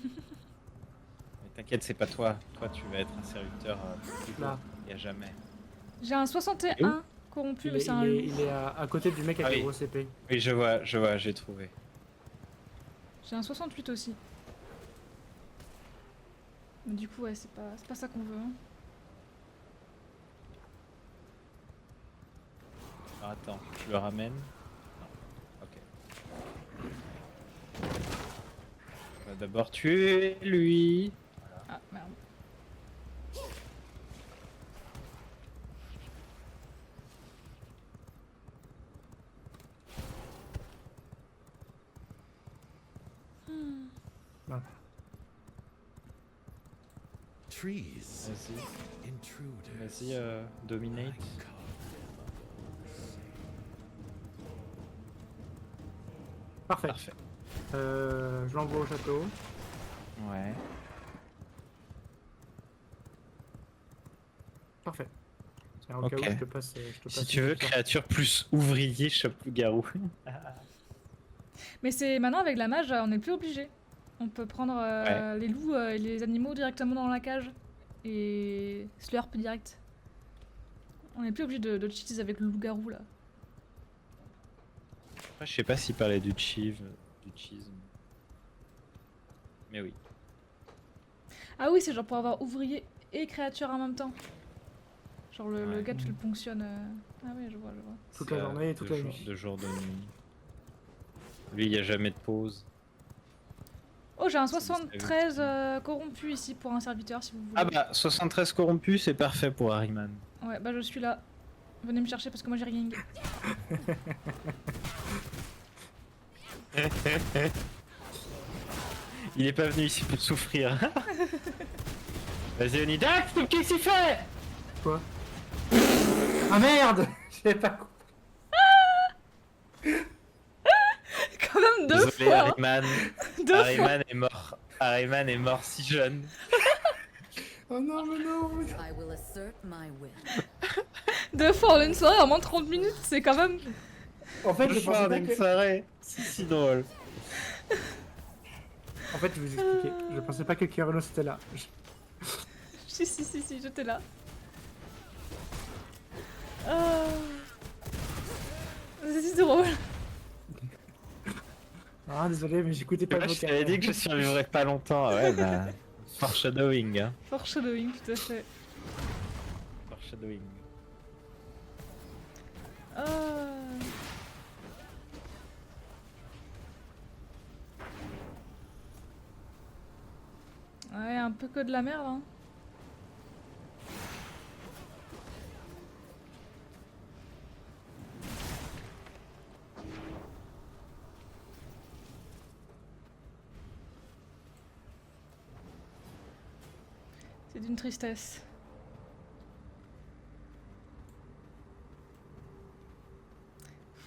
t'inquiète, c'est pas toi. Toi, tu vas être un serviteur Là. et à jamais. J'ai un 61 corrompu, Il mais est, c'est un loup. il est à côté du mec avec Ah le oui. gros CP. Oui, je vois, j'ai trouvé. J'ai un 68 aussi. Mais du coup, ouais, c'est pas ça qu'on veut. Hein. Alors, attends, je le ramène. Non. Ok. On va d'abord tuer lui. Ah, merde. Trees, Vas-y, intruders. vas-y, dominate. Parfait. Parfait. Je l'envoie au château. Ouais. Parfait. Tiens, au cas Ok. où je te passe. Je te Si passe tu veux, une puissance. créature plus ouvrier, chope loup-garou. Mais c'est maintenant avec la mage, on n'est plus obligé. On peut prendre les loups et les animaux directement dans la cage et slurp direct. On n'est plus obligé de cheese avec le loup-garou là. Après, je sais pas s'il parlait du cheese. Mais oui. Ah oui, c'est genre pour avoir ouvrier et créature en même temps. Genre le Ouais. gars, tu le ponctionnes. Ah oui, je vois. Toute C'est, la journée et toute de la jour- nuit. De jour, de nuit. Lui, il n'y a jamais de pause. Oh, j'ai un C'est 73 corrompu ici pour un serviteur si vous voulez. Ah bah, 73 corrompus, c'est parfait pour Harryman. Ouais, bah je suis là. Venez me chercher parce que moi j'ai rien. Il est pas venu ici pour souffrir. Vas-y, Onidax, qu'est-ce qu'il fait? Quoi? Ah merde! J'avais pas compris. Quand même deux Désolé, fois. Hein. Harryman. Deux fois. Harryman est mort. Harryman est mort si jeune. Oh non, mais non! mais- I will assert my will. Deux fois en une soirée en moins de 30 minutes, c'est quand même. En fait, je pensais pas une que... soirée. C'est si drôle. En fait, je vais vous expliquer. Je pensais pas que Kyronos était là. Si, j'étais là. C'est si drôle. Ah, désolé, mais j'écoutais pas le Je vocal. t'avais dit que je survivrais pas longtemps. Ouais, bah. Foreshadowing, hein. Foreshadowing, tout à fait. Foreshadowing. Ah. Ouais, un peu que de la merde, hein. C'est d'une tristesse.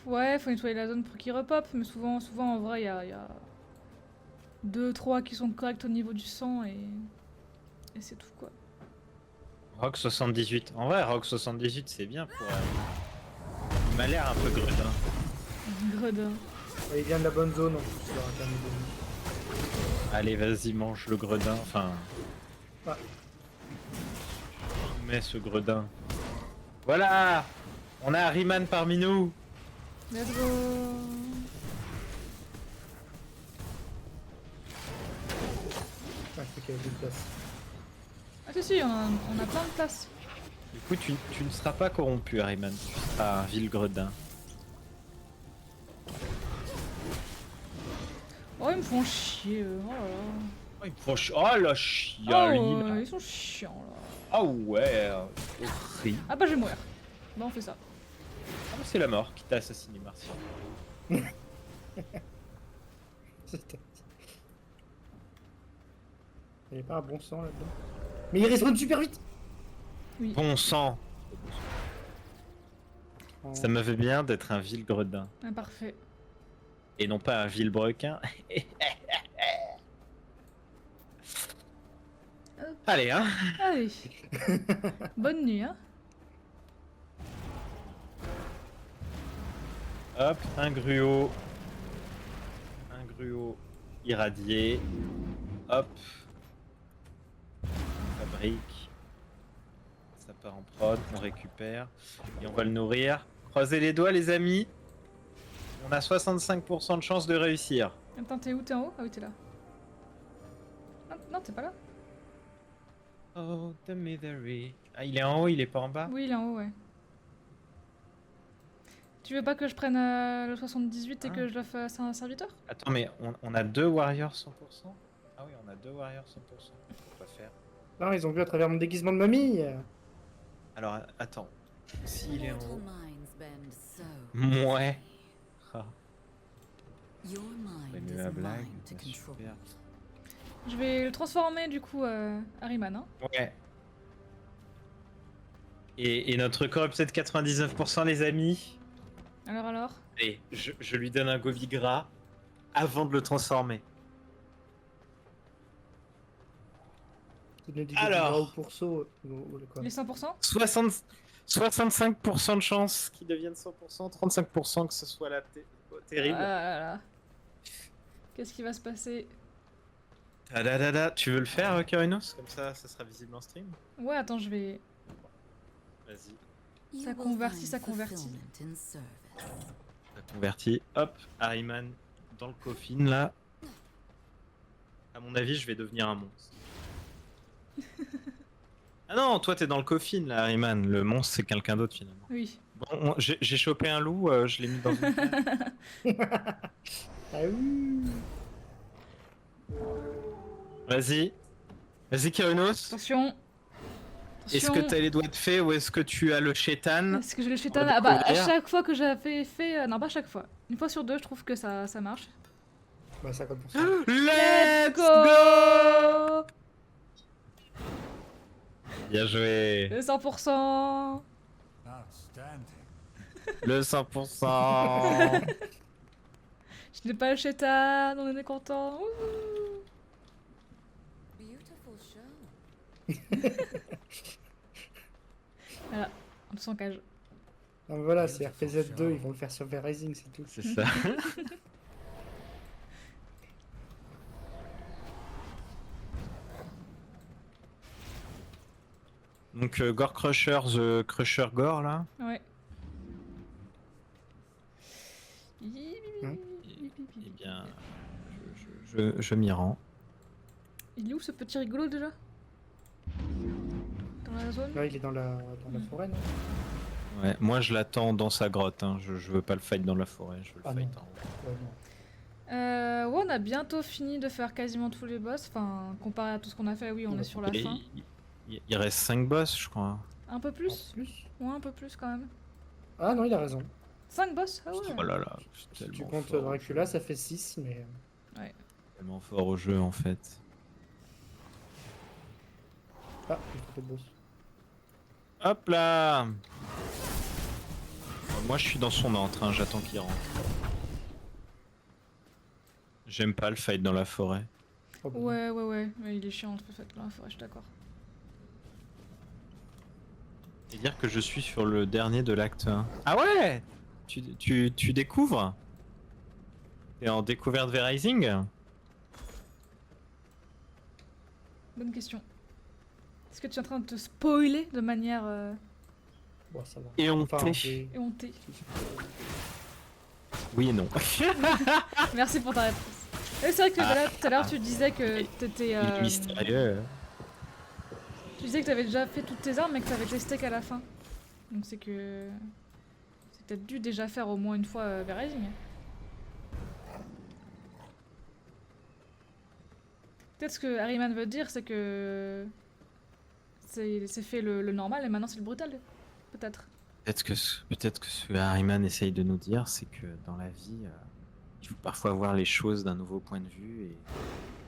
Ouais, faut nettoyer la zone pour qu'il repop, mais souvent en vrai, il y a 2-3 qui sont corrects au niveau du sang et c'est tout quoi. Rock 78. En vrai, Rock 78, c'est bien pour. Il m'a l'air un peu gredin. Gredin. Il vient de la bonne zone en plus, il aura permis de... Allez, vas-y, mange le gredin. Enfin. Ah. Mets ce gredin. Voilà! On a Harryman parmi nous! Let's go. Ah, je sais qu'il y avait de place. Ah si si, on a plein de place. Du coup, tu ne seras pas corrompu, Harryman. Tu seras un vil gredin. Oh ils me font chier oh là là. Oh, il me faut oh la chialie! Oh, ils sont chiants là. Ah ouais! Horrible. Ah bah je vais mourir. Bon on fait ça. Ah, c'est la mort qui t'a assassiné, Martial. C'était- Il n'y a pas un bon sang là-dedans. Mais il respawn super vite. Oui. Bon sang! Oh. Ça me fait bien d'être un vil gredin. Ah, parfait. Et non pas un vil brequin. Allez, hein. Allez. Bonne nuit hein. Hop, un gruau. Un gruau irradié. Hop. Fabrique. Ça part en prod, on récupère. Et on va le nourrir. Croisez les doigts les amis. On a 65% de chance de réussir. Attends t'es où? T'es en haut? Ah oui t'es là. Ah, non t'es pas là? Oh, the misery. Ah, il est en haut, il est pas en bas? Oui il est en haut ouais. Tu veux pas que je prenne le 78 et Ah. que je le fasse à un serviteur? Attends, mais on a deux warriors 100%? Ah oui, on a deux warriors 100%. On va faire. Non, ils ont vu à travers mon déguisement de mamie. Alors, attends. S'il est en Mortal haut. minds bend so Mouais. Ah, Your mais mind is ma blague. mine to control. Super. Je vais le transformer du coup Harryman hein. Ouais. Et notre corps est de 99% les amis. Alors Et je lui donne un Govigra avant de le transformer. Alors. Au pourceau. Quoi. les 100%? 65% de chance qu'il devienne 100%, 35% que ce soit la terrible. Ah là là. Qu'est-ce qui va se passer? Tadadada. Tu veux le faire, Karinos? Comme ça sera visible en stream. Ouais attends je vais... Vas-y. You Ça will convertit, find ça convertit. fulfillment in service. Ça convertit. Hop, Harryman dans le coffin là. À mon avis, je vais devenir un monstre. Ah non, toi t'es dans le coffin là, Harryman. Le monstre c'est quelqu'un d'autre finalement. Oui. Bon, j'ai chopé un loup, je l'ai mis dans une cage. Ah oui. Vas-y. Vas-y, Karinos. Attention. Est-ce que t'as les doigts de fée ou est-ce que tu as le chétan? Est-ce que je le fais On va Ah bah à découvrir. chaque fois que j'avais fait... non pas à chaque fois. Une fois sur deux je trouve que ça marche. Bah 50%. Let's go. Bien joué. Le 100%. Outstanding. Le 100%. Je n'ai pas le chétan, on est content. Beautiful show. Voilà, on s'en cage. Non, mais voilà, c'est RPZ2, ils vont le faire sur V-Rising, c'est tout. C'est ça. Donc Gore Crusher, The Crusher Gore là. Ouais. Hein Eh bien, je m'y rends. Il est où ce petit rigolo déjà? Dans la zone? Là, il est dans la forêt, non? Ouais, moi je l'attends dans sa grotte, hein. Je veux pas le fight dans la forêt, je veux le Ah fight non. en haut. Ouais, non. Ouais, on a bientôt fini de faire quasiment tous les boss. Enfin, comparé à tout ce qu'on a fait, oui, on est sur la Et fin. il reste 5 boss, je crois. Un peu En plus? plus. Ouais, un peu plus quand même. Ah non, il a raison. 5 boss? Ah ouais. Oh là là, c'est Si tu tellement comptes fort au Dracula, jeu. ça fait 6, mais... Tellement fort au jeu en fait. Ah, il faut de boss. Hop là. Moi je suis dans son antre, hein, j'attends qu'il rentre. J'aime pas le fight dans la forêt. Oh, bon. Ouais. Mais il est chiant le fait dans la forêt, je suis d'accord. Et dire que je suis sur le dernier de l'acte 1. Ah ouais. Tu découvres. T'es en découverte vers Rising. Bonne question. Est-ce que tu es en train de te spoiler de manière Bon, ça va. Éhonté. j'ai- éhontée? Oui et non. Merci pour ta réponse. Ouais, c'est vrai que tout à l'heure tu disais que t'étais. Il est mystérieux. Tu disais que t'avais déjà fait toutes tes armes mais que t'avais testé qu'à la fin. Donc c'est que. C'est peut-être dû déjà faire au moins une fois Verizing. Peut-être ce que Harryman veut dire, c'est que. C'est fait le normal et maintenant c'est le brutal. Peut-être. Peut-être que ce que Harryman essaye de nous dire, c'est que dans la vie, il faut parfois voir les choses d'un nouveau point de vue et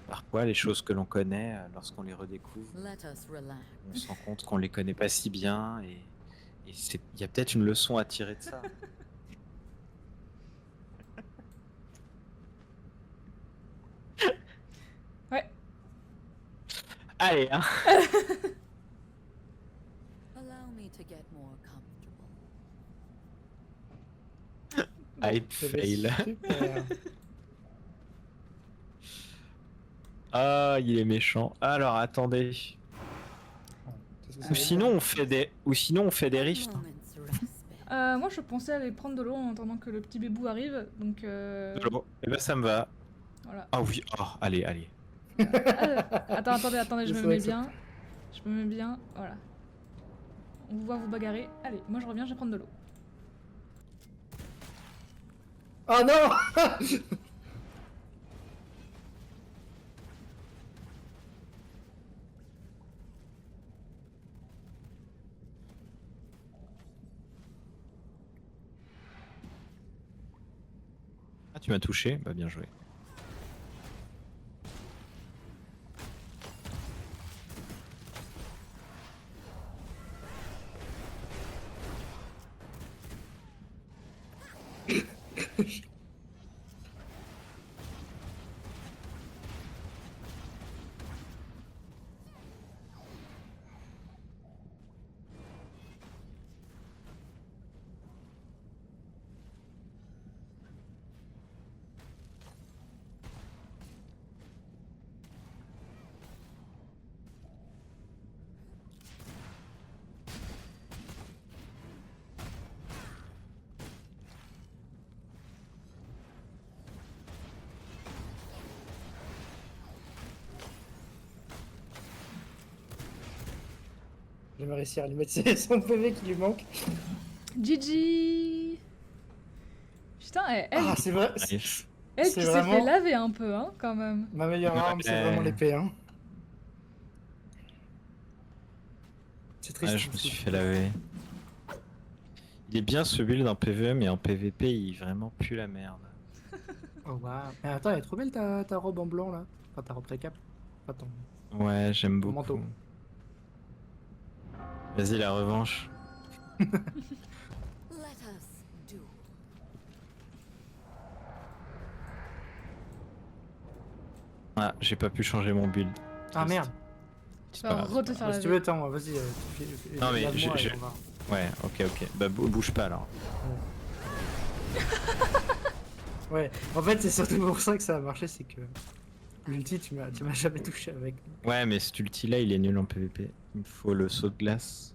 parfois les choses que l'on connaît, lorsqu'on les redécouvre, Let us relax. on se rend compte qu'on les connaît pas si bien et il y a peut-être une leçon à tirer de ça. Ouais. Allez, hein. Allow me to get more comfortable. I'd C'était fail. super. Ah, il est méchant. Alors, attendez. Qu'est-ce que ça Ou veut sinon, dire on fait des rifts. Moment's respite. Moi je pensais aller prendre de l'eau en attendant que le petit bébou arrive. Donc De l'eau. Eh ben, ça me va. voilà. Ah oui. Oh, allez. Attendez, je C'est me vrai mets que ça- bien. Je me mets bien, voilà. On vous voit vous bagarrer. Allez, moi je reviens, je vais prendre de l'eau. Ah non. Ah, tu m'as touché. Bah, bien joué. Je vais réussir à lui mettre son PV qui lui manque. GG. Putain, elle Ah, c'est vrai. Nice. qui c'est s'est vraiment- fait laver un peu, hein, quand même. Ma meilleure arme, c'est Ouais. vraiment l'épée. Hein. C'est triste. Ouais, je me suis fait laver. Il est bien ce build en PvE, mais en PvP, il vraiment pue la merde. Oh waouh. Mais attends, elle est trop belle ta robe en blanc là. Enfin, ta robe très cap. Attends. Ouais, j'aime Ton beaucoup. manteau. Vas-y, la revanche. Let us do. Ah, j'ai pas pu changer mon build. Ah Triste. merde. C'est Tu pas vas grave, re te c'est pas faire Bah, si tu laver. veux, attends, vas-y. Non, mais lave-moi je- et on va. grave. Ouais, ok. Bah, bouge pas alors. Ouais. En fait, c'est surtout pour ça que ça a marché, c'est que l'ulti, tu m'as jamais touché avec. Ouais, mais cet ulti là, il est nul en PvP. Il me faut le saut de glace.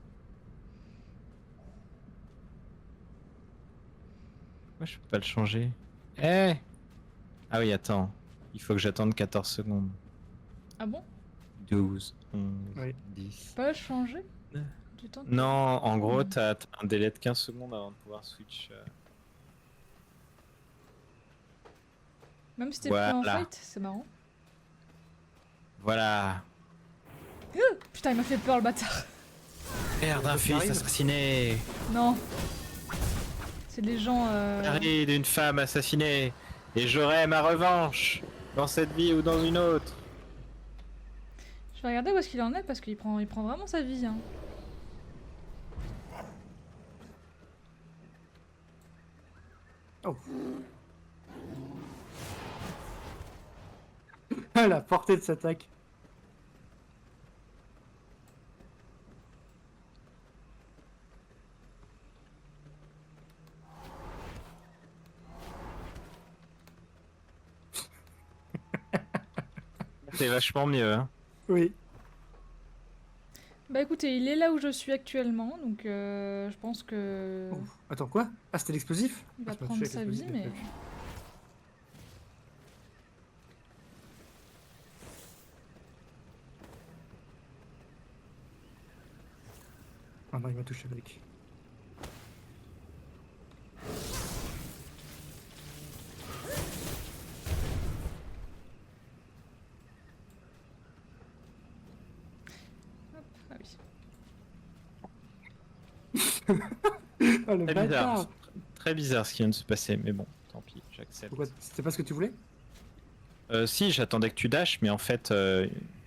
Moi, je peux pas le changer. Eh. Ah oui, attends. Il faut que j'attende 14 secondes. Ah bon? 12, 11, Oui. 10. Pas changer du temps que- Non, en gros, Mhm. t'as un délai de 15 secondes avant de pouvoir switch. Même si t'es plus en Voilà. fight, c'est marrant. Voilà. Putain, il m'a fait peur le bâtard. Père d'un Ça fils arrive. assassiné. Non. C'est les gens. Mari d'une femme assassinée. Et j'aurai ma revanche. Dans cette vie ou dans une autre. Je vais regarder où est-ce qu'il en est parce qu'il prend vraiment sa vie. Hein. Oh. La portée de cette attaque. C'est vachement mieux. Hein. Oui. Bah écoutez, il est là où je suis actuellement, donc je pense que Oh. Attends, quoi? Ah, c'était l'explosif? il Ah, va c'est pas prendre touché sa avec vie, l'explosif, mais ok. Ah non, il m'a touché avec. ah oui. Oh, le Très bâtard! bizarre. Très bizarre ce qui vient de se passer, mais bon, tant pis, j'accepte. Pourquoi? C'était pas ce que tu voulais? Si, j'attendais que tu dashes, mais en fait,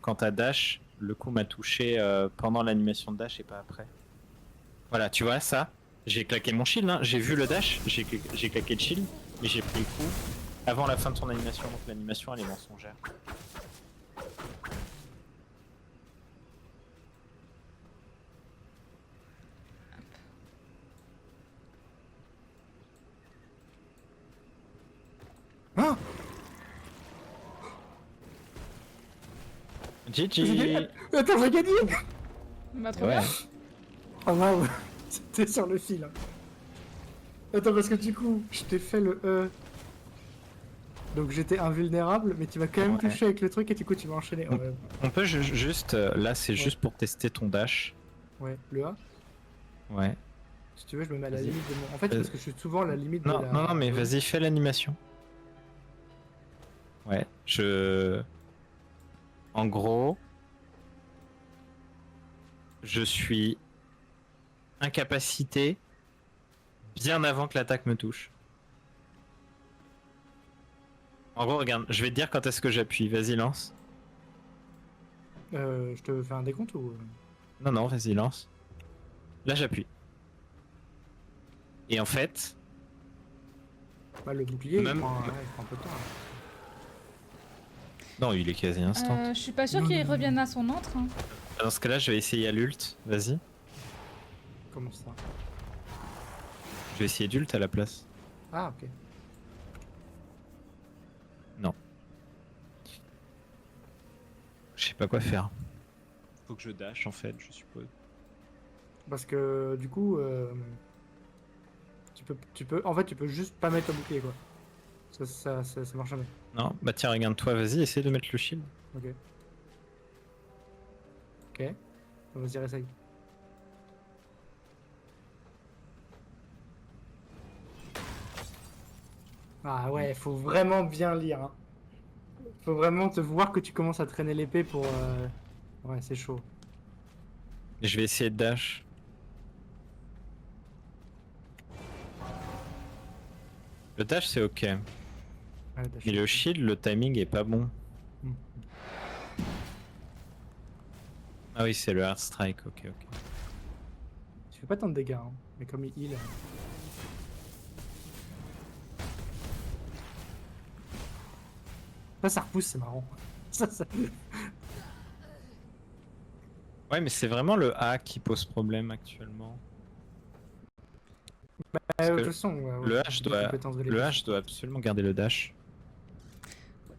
quand t'as dash, le coup m'a touché pendant l'animation de dash et pas après. Voilà, tu vois ça? J'ai claqué mon shield, hein. J'ai vu le dash, j'ai claqué le shield, mais j'ai pris le coup avant la fin de son animation, donc l'animation elle est mensongère. Ah! J'ai GG. gagné! Attends, j'ai gagné! Bah trop Ouais. bien. Oh waouh! C'était sur le fil. Hein. Attends, parce que du coup, je t'ai fait le E. Donc j'étais invulnérable, mais tu m'as quand même Ouais. touché avec le truc et du coup tu m'as enchaîné. Mm. Ouais, On peut juste, là c'est juste pour tester ton dash. ouais, le A. Ouais. Si tu veux, je me mets à la Vas-y. limite de mon. En fait, parce que je suis souvent à la limite Non, de la. non, mais vas-y, fais l'animation. Ouais, En gros, je suis incapacité bien avant que l'attaque me touche. En gros, regarde, je vais te dire quand est-ce que j'appuie. Vas-y, lance. Je te fais un décompte ou. Non, non, vas-y, lance. Là, j'appuie. Et en fait, Bah, le bouclier, Même- il prend un peu de temps. Hein. non, il est quasi instant. Je suis pas sûre Non, qu'il non, revienne à son antre. Hein. Dans ce cas-là, je vais essayer à l'ult. Vas-y. Comment ça? Je vais essayer d'ult à la place. Ah, ok. Je sais pas quoi faire. Faut que je dash en fait, je suppose. Parce que du coup, tu peux. En fait, tu peux juste pas mettre ton bouclier quoi. Ça marche jamais. Non, bah tiens, regarde-toi, vas-y, essaie de mettre le shield. Ok. Ok. On va se dire essaye. Ah ouais, faut vraiment bien lire. Hein. Faut vraiment te voir que tu commences à traîner l'épée pour. Ouais, c'est chaud. Je vais essayer de dash. Le dash c'est ok. Ouais, dash. Mais le shield, le timing est pas bon. Hmm. Ah oui, c'est le hard strike, ok, ok. Tu fais pas tant de dégâts, hein. Mais comme il heal. Ça repousse, c'est marrant. Ça. Ouais, mais c'est vraiment le A qui pose problème actuellement. De que toute façon, ouais, Le ouais, H les doit, compétences de le l'épée. H doit absolument garder le dash.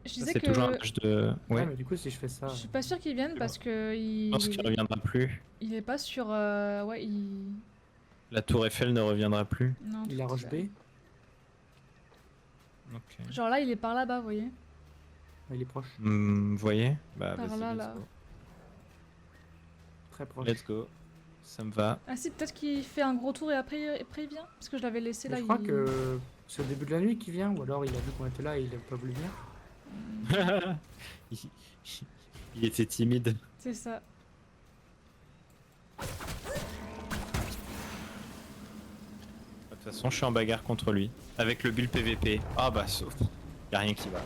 Je Ça, disais c'est que toujours un dash de. Ouais, Ouais. mais du coup, si je fais ça. je suis pas sûre qu'il vienne C'est parce que Je pense qu'il reviendra plus. il est pas sur. Ouais, il. La tour Eiffel ne reviendra plus. Non, Il a tout rush à B. fait. Ok. Genre là, il est par là-bas, vous voyez. Il est proche, Vous voyez? Bah, Par vas-y, là, let's là. go. très proche. Let's go. Ça me va. Ah si, peut-être qu'il fait un gros tour et après il vient. Parce que je l'avais laissé Mais là. je crois il... que c'est au début de la nuit qu'il vient, ou alors il a vu qu'on était là et il a pas voulu venir. il... il était timide. C'est ça. De toute façon, je suis en bagarre contre lui. Avec le build PVP. Ah bah, sauf. Y a rien qui va.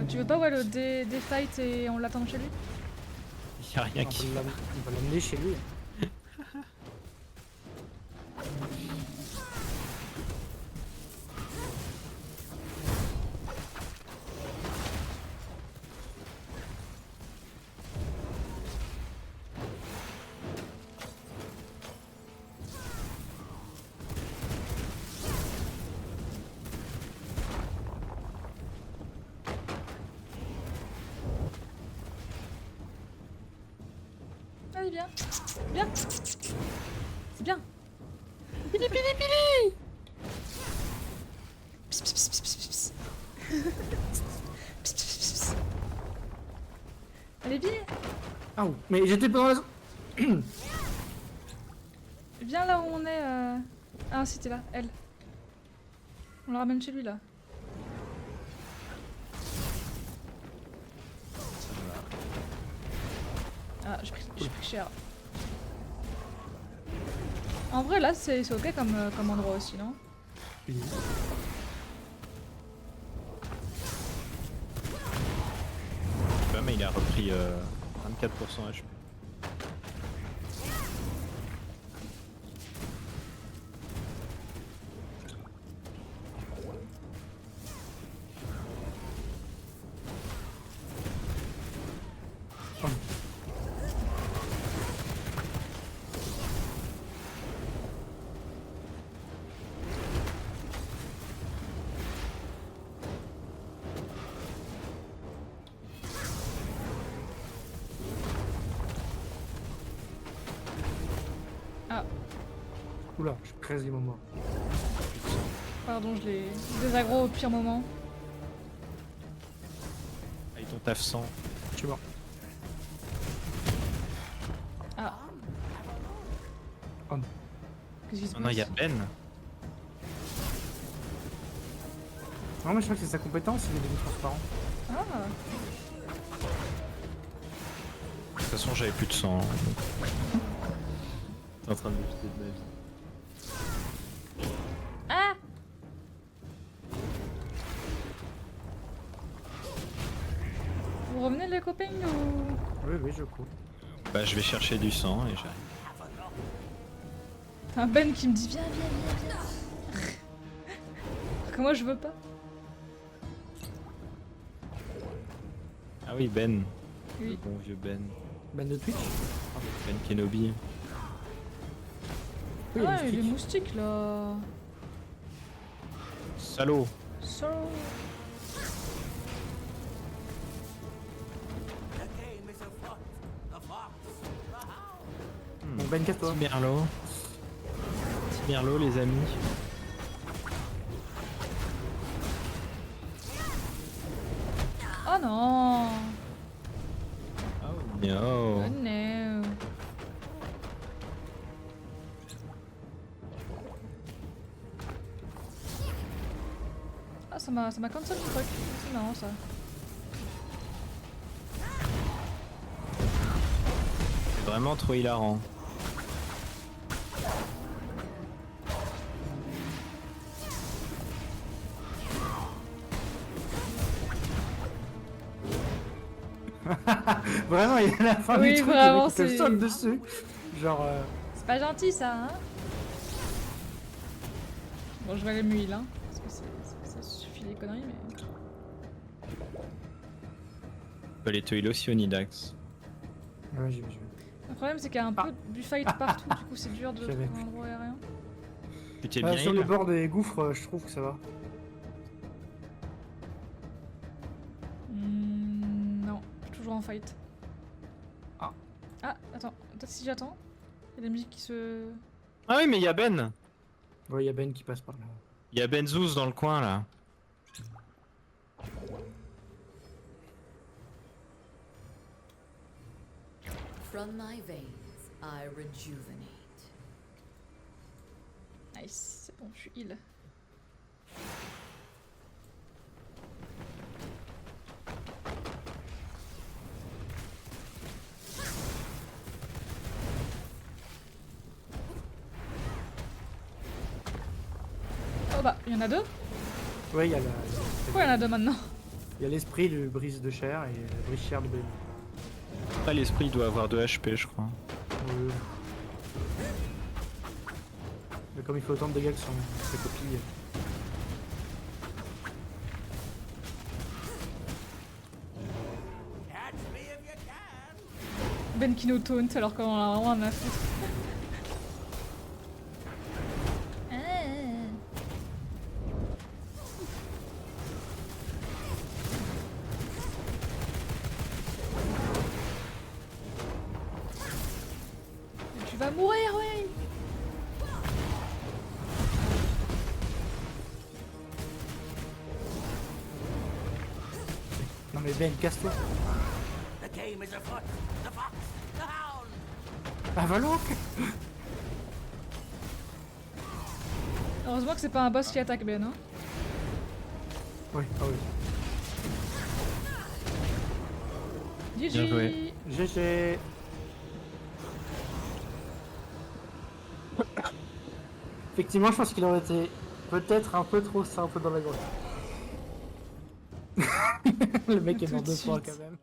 Tu veux pas ouais, le défight et on l'attend chez lui? Y a rien On qui peut va. on va l'amener chez lui. Allez, viens. Viens. C'est bien. Pss, pss, pss, pss, pss, pss. Pss, pss, pss, pss. Allez, viens. Ah oui, mais j'étais pas dans la zone. Viens là où on est. Ah, si, t'es là, elle. On la ramène chez lui là. Ah, j'ai pris cher. En vrai, là, c'est ok comme endroit aussi, non? Ouais, mais il a repris 24% HP. Oula, je suis quasiment mort. Pardon, je les désaggro au pire moment. Avec ton taf 100. Je suis mort. Ah. Oh non. Qu'est-ce qui se Oh non, il y a passe? Ben. Non, mais je crois que c'est sa compétence, il est devenu transparent. Ah. De toute façon, j'avais plus de sang. T'es en train de me quitter de ma vie. Ah. Vous revenez les copains ou... Oui, oui, je cours. Bah, je vais chercher du sang et j'arrive. T'as un Ben qui me dit viens, viens, viens, viens. Que moi je veux pas. Ah oui, Ben. Le Oui. bon vieux Ben. Ben de Twitch. Ben Kenobi. Oui, Ah, il il y est a une moustique là. Salaud. So... The game is afoot. The fox, the hound. Bon, Ben, casse-toi. Petit Merlot. Petit Merlot, les amis. Oh non. Oh no. Oh no. Ah, ça m'a cancel le truc. C'est marrant ça. C'est vraiment trop hilarant. Vraiment, il est à la fin Oui, du truc, vraiment, le mec, il te c'est- saute dessus. Genre, C'est pas gentil ça, hein. Bon, je vais aller me heal, hein. Parce que ça suffit les conneries, mais... Tu peux aller te heal aussi, Onidax. ouais, j'y vais. Le problème, c'est qu'il y a un peu du fight partout, du coup, c'est dur de J'avais trouver un endroit aérien. Tu t'es bien Sur heal le bord des gouffres, je trouve que ça va. Non, toujours en fight. Ah. Ah, attends, peut-être si j'attends. Il y a la musique qui se... Ah oui, mais il y a Ben. Ouais, il y a Ben qui passe par là. Il y a Ben Zouz dans le coin là. From my veins, I rejuvenate. Nice, c'est bon, je suis heal. Oh bah, il y en a deux? Ouais, il y a Pourquoi il y en a deux maintenant? il y a l'esprit du brise de chair et la brise chair de bébé. Après, l'esprit doit avoir 2 HP, je crois. Mais comme il fait autant de dégâts que sa copie. Catch me if you can. Ben qui nous taunt alors qu'on a vraiment un à foutre. Tu vas mourir, ouais. Non mais Ben, casse-toi. The game is afoot. The fox, the hound. Ah voilà. Heureusement que c'est pas un boss qui attaque Ben, hein. Oui, ah oui. GG. Bien joué. GG. Effectivement, je pense qu'il aurait été peut-être un peu trop simple dans la grotte. Le mec est Tout mort de 2 fois suite. quand même.